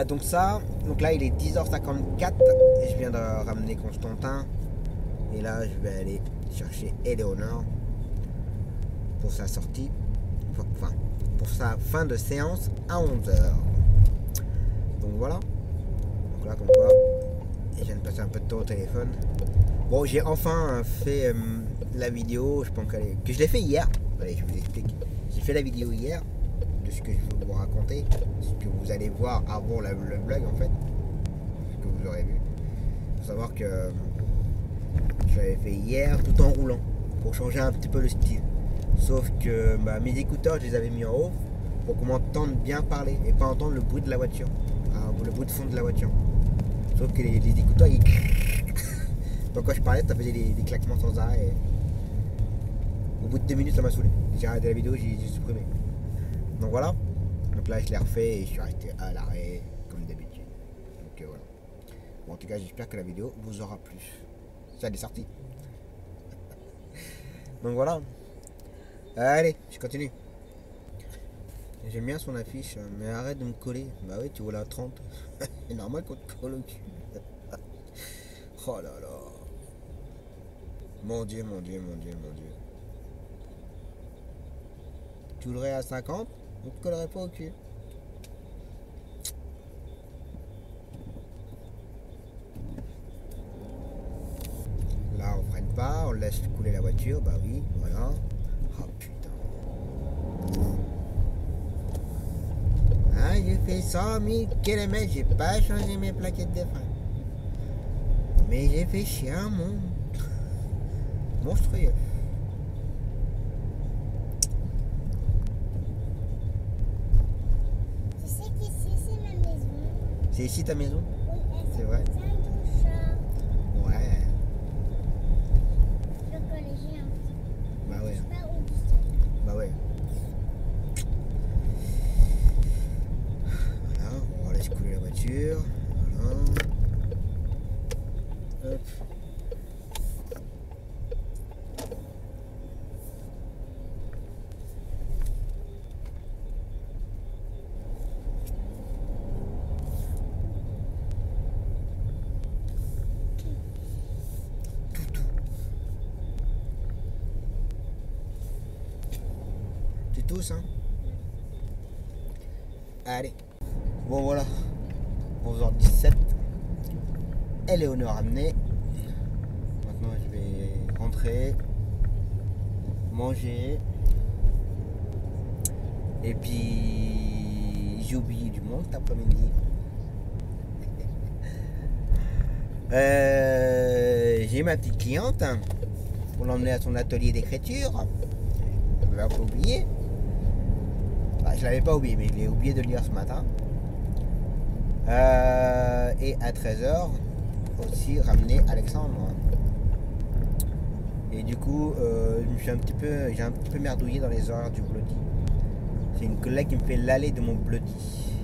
Donc ça, donc là il est 10h54 et je viens de ramener Constantin. Et là je vais aller chercher Éléonore pour sa sortie. Enfin, pour sa fin de séance à 11h. Donc voilà. Donc là comme quoi, je viens de passer un peu de temps au téléphone. Bon, j'ai enfin fait la vidéo, je pense que je l'ai fait hier. Allez, je vous explique. J'ai fait la vidéo hier de ce que je vais vous raconter, ce que vous allez voir avant le vlog en fait, ce que vous aurez vu. Il faut savoir que je l'avais fait hier tout en roulant pour changer un petit peu le style. Sauf que mes écouteurs, je les avais mis en haut pour qu'on m'entende bien parler et pas entendre le bruit de la voiture, le bruit de fond de la voiture. Sauf que les écouteurs, ils... Donc quand je parlais, ça faisait des claquements sans arrêt. Et... Au bout de 2 minutes, ça m'a saoulé. J'ai arrêté la vidéo, j'ai supprimé. Donc voilà. Donc là, je l'ai refait et je suis resté à l'arrêt comme d'habitude. Donc voilà. Bon, en tout cas, j'espère que la vidéo vous aura plu. Ça, elle est sortie. Donc voilà. Allez, je continue. J'aime bien son affiche, mais arrête de me coller. Bah oui, tu vois la 30. C'est normal qu'on te colle au cul. Oh là là. Mon Dieu, mon Dieu, mon Dieu, mon Dieu. Tu roulerais à 50, on te collerait pas au cul. Là, on freine pas, on laisse couler la voiture. Bah oui, voilà. Oh putain. Ah, j'ai fait 100 000 km, j'ai pas changé mes plaquettes de frein. Mais j'ai fait chier un monde monstrueux. Tu sais qu'ici c'est ma maison. C'est ici ta maison? Oui, c'est vrai. C'est un douche. Ouais. Le collégien. Bah ouais. Je sais pas où c'est. Bah ouais. Voilà, on laisse couler la voiture. Voilà. Hop. Tu tousses, hein? Allez. Bon voilà. 11h17. Éléonore amenée. Maintenant je vais rentrer, manger. Et puis j'ai oublié du monde cet après-midi. J'ai ma petite cliente pour l'emmener à son atelier d'écriture. Je l'avais pas oublié. Enfin, je l'avais pas oublié, mais je l'ai oublié de le lire ce matin. Et à 13h aussi ramener Alexandre. Et du coup, j'ai un petit peu merdouillé dans les horaires du bloody. C'est une collègue qui me fait l'aller de mon bloody.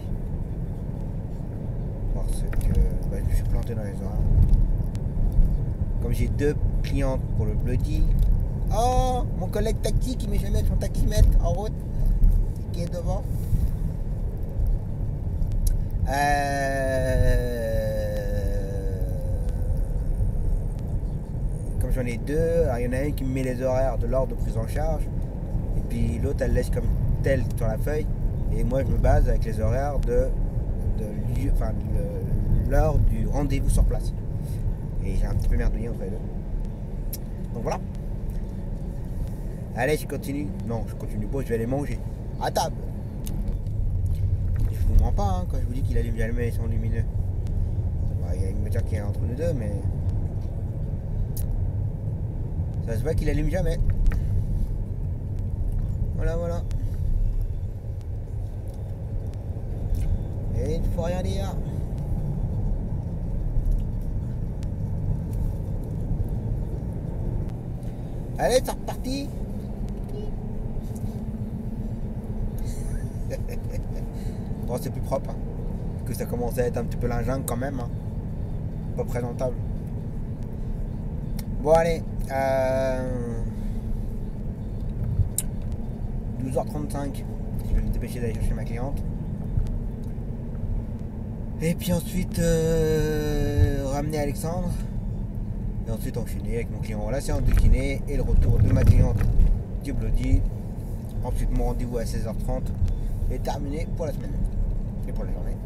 Parce que je me suis planté dans les horaires. Comme j'ai 2 clientes pour le bloody. Oh, mon collègue taxi qui met jamais son taximètre en route, qui est devant. j'en ai deux. Alors, il y en a un qui me met les horaires de l'ordre de prise en charge. Et puis l'autre, elle laisse comme tel sur la feuille. Et moi, je me base avec les horaires de l'heure du rendez-vous sur place. Et j'ai un petit peu merdouillé entre les deux. Donc voilà. Allez, je continue. Non, je continue pas, je vais aller manger. À table. Je vous mens pas hein, quand je vous dis qu'il allume jamais, ils sont lumineux. Il y a une voiture qui est entre nous deux, mais ça se voit qu'il allume jamais. Voilà, voilà. Et il ne faut rien dire. Allez, c'est reparti. Bon, c'est plus propre. Hein. Parce que ça commence à être un petit peu lingeant quand même. Hein. Pas présentable. Bon, allez. 12h35. Je vais me dépêcher d'aller chercher ma cliente. Et puis ensuite, ramener Alexandre. Et ensuite enchaîner avec mon client. La séance de kiné et le retour de ma cliente du Bloody. Ensuite, mon rendez-vous à 16h30. Et terminé pour la semaine. Et pour la journée.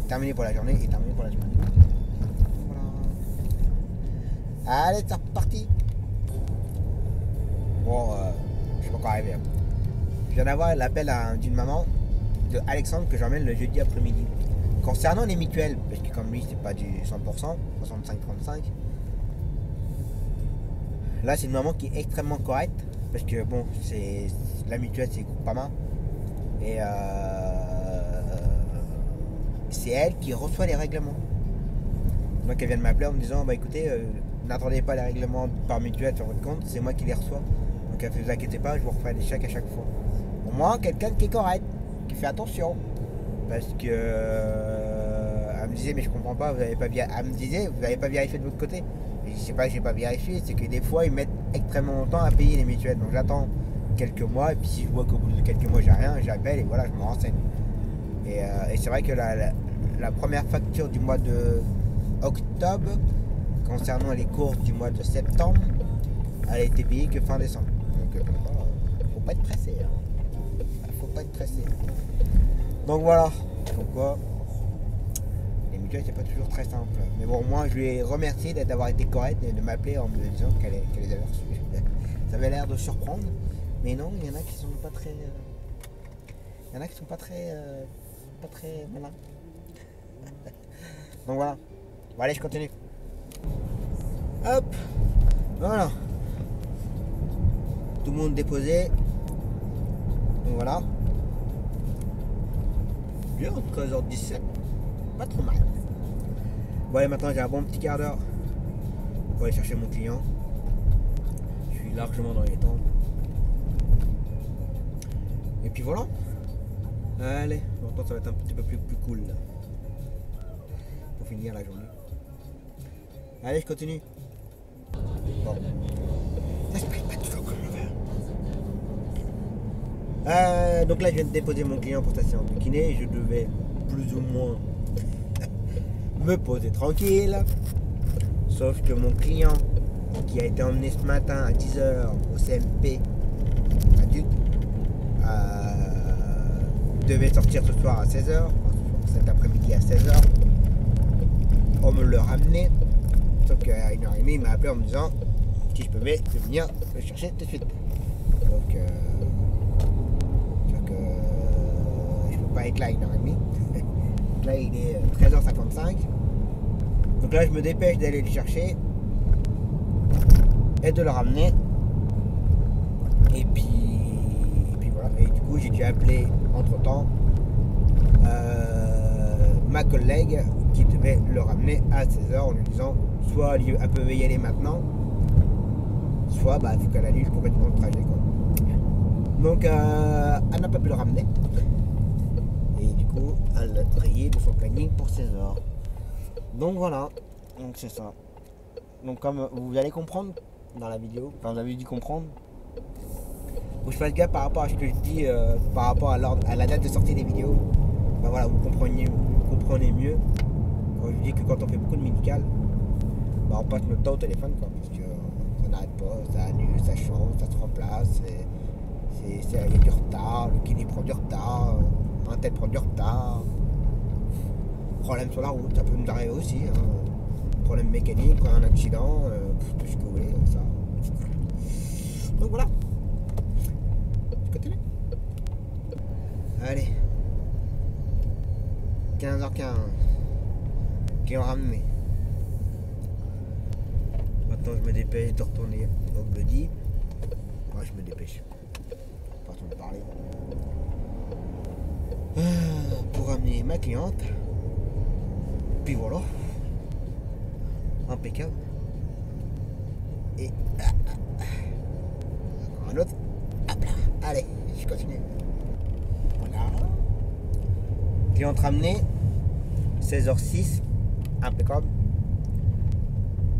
Terminé pour la journée et terminé pour la semaine. Voilà. Allez, c'est reparti. Bon, je suis pas encore arrivé. Je viens d'avoir l'appel d'une maman de Alexandre que j'emmène le jeudi après-midi. Concernant les mutuelles, parce que comme lui c'est pas du 100%, 65-35. Là c'est une maman qui est extrêmement correcte. Parce que bon, c'est la mutuelle c'est Groupama. Et c'est elle qui reçoit les règlements. Donc elle vient de m'appeler en me disant bah écoutez, n'attendez pas les règlements par mutuelle sur votre compte, c'est moi qui les reçois. Donc elle fait vous inquiétez pas, je vous refais les chèques à chaque fois. Au moins quelqu'un qui est correct, qui fait attention. Parce que elle me disait mais je comprends pas, vous avez pas bien. Elle me disait vous n'avez pas vérifié de votre côté. Et je sais pas, j'ai pas vérifié, c'est que des fois ils mettent extrêmement longtemps à payer les mutuelles. Donc j'attends quelques mois et puis si je vois qu'au bout de quelques mois j'ai rien, j'appelle et voilà je me renseigne. Et c'est vrai que la première facture du mois de octobre concernant les courses du mois de septembre, elle a été payée que fin décembre. Donc faut pas être pressé. Hein. Faut pas être pressé. Donc voilà. Donc quoi, les mutuelles c'est pas toujours très simple. Mais bon, moi je lui ai remercié d'avoir été correct et de m'appeler en me disant qu'elle les avait reçus. Ça avait l'air de surprendre. Mais non, il y en a qui sont pas très. Il y en a qui sont pas très. Pas très malins. Donc voilà. Bon allez, je continue. Hop. Voilà. Tout le monde déposé. Donc voilà. Bien, 13h17. Pas trop mal. Bon allez, maintenant j'ai un bon petit quart d'heure pour aller chercher mon client. Je suis largement dans les temps. Et puis voilà. Allez, maintenant ça va être un petit peu plus cool là. Pour finir la journée. Allez, je continue. Bon. Ça se passe pas toujours comme on veut. Donc là je viens de déposer mon client pour sa séance de kiné. Je devais plus ou moins me poser tranquille. Sauf que mon client qui a été emmené ce matin à 10h au CMP adulte devait sortir ce soir à 16h, cet après-midi à 16h. On me le ramenait, sauf qu'à 1h30 il m'a appelé en me disant si je pouvais venir le chercher tout de suite. Donc je peux pas être là à 1h30. Donc là il est 13h55. Donc là je me dépêche d'aller le chercher et de le ramener. Et puis voilà. Et du coup j'ai dû appeler entre temps ma collègue qui devait le ramener à 16h en lui disant soit elle peut y aller maintenant, soit il faut qu'elle annule complètement le trajet quoi. Donc elle n'a pas pu le ramener et du coup elle a rayé de son planning pour 16h. Donc voilà, donc c'est ça. Donc comme vous allez comprendre dans la vidéo, enfin vous avez dû comprendre, faut que je fasse gaffe par rapport à ce que je dis par rapport à la date de sortie des vidéos. Voilà, vous comprenez mieux quand je dis que quand on fait beaucoup de médical, bah, on passe notre temps au téléphone, quoi, parce que ça n'arrête pas, ça annule, ça change, ça se remplace, il y a du retard, le kiné prend du retard, un tel prend du retard, problème sur la route, ça peut nous arriver aussi, hein. Problème mécanique, un accident, tout ce que vous voulez, ça. Donc voilà, je continue. Allez, 15h15, qui ont ramené. Maintenant je me dépêche de retourner au buddy. Moi je me dépêche. Façon de parler. Pour ramener ma cliente. Puis voilà. Impeccable. Et un autre. Hop là. Allez, je continue. Voilà. Cliente ramenée. 16h06. Impeccable.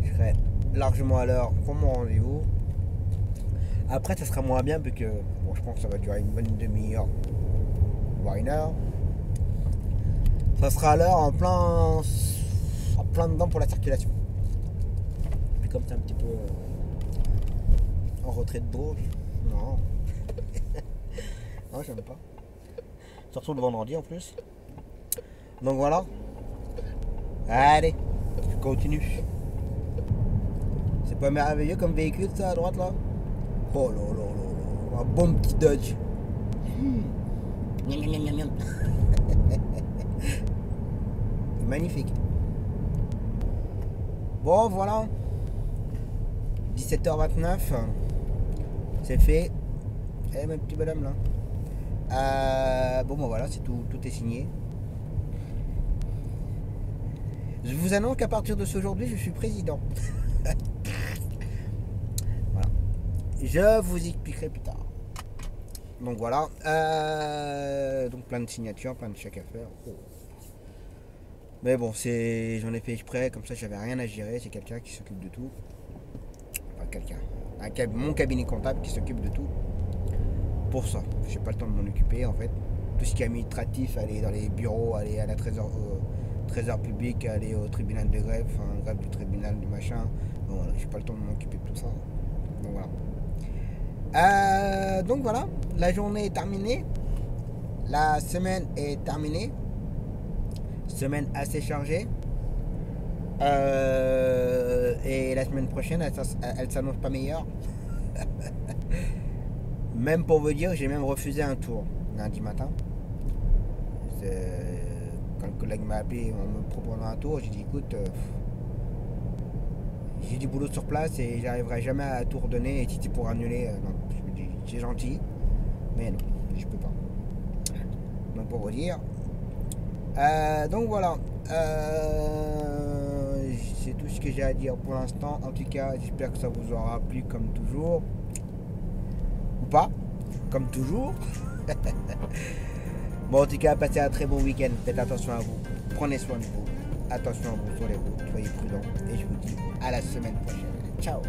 Je serai largement à l'heure pour mon rendez-vous. Après ça sera moins bien vu que bon, je pense que ça va durer une bonne demi-heure, voire une heure. Ça sera à l'heure en plein dedans pour la circulation. Puis comme c'est un petit peu en retrait de Bourges, non. Non, j'aime pas. Surtout le vendredi en plus. Donc voilà. Allez, je continue. C'est pas merveilleux comme véhicule ça à droite là? Oh là là là là, un bon petit Dodge. Magnifique. Bon voilà. 17h29. C'est fait. Eh mes petits bonhommes là. Bon voilà, c'est tout est signé. Je vous annonce qu'à partir de ce aujourd'hui, je suis président. Voilà. Je vous expliquerai plus tard. Donc voilà. Donc plein de signatures, plein de chèques à faire. Oh. Mais bon, j'en ai fait exprès, comme ça j'avais rien à gérer. C'est quelqu'un qui s'occupe de tout. Enfin quelqu'un. Mon cabinet comptable qui s'occupe de tout. Pour ça. J'ai pas le temps de m'en occuper en fait. Tout ce qui est administratif, aller dans les bureaux, aller à la trésor public, aller au tribunal de grève, enfin grève du tribunal du machin. Bon, voilà, j'ai pas le temps de m'occuper de tout ça. Donc voilà. Donc voilà, la journée est terminée. La semaine est terminée. Semaine assez chargée. Et la semaine prochaine, elle s'annonce pas meilleure. Même pour vous dire, j'ai même refusé un tour lundi matin. Quand le collègue m'a appelé en me proposant un tour, j'ai dit écoute, j'ai du boulot sur place et j'arriverai jamais à tout redonner. Et si c'est pour annuler, non, je me dis c'est gentil, mais non, je peux pas. Donc pour vous dire. Donc voilà. C'est tout ce que j'ai à dire pour l'instant. En tout cas, j'espère que ça vous aura plu comme toujours. Ou pas, comme toujours. Bon, en tout cas, passez un très bon week-end. Faites attention à vous. Prenez soin de vous. Attention à vous sur les routes. Soyez prudents. Et je vous dis à la semaine prochaine. Ciao.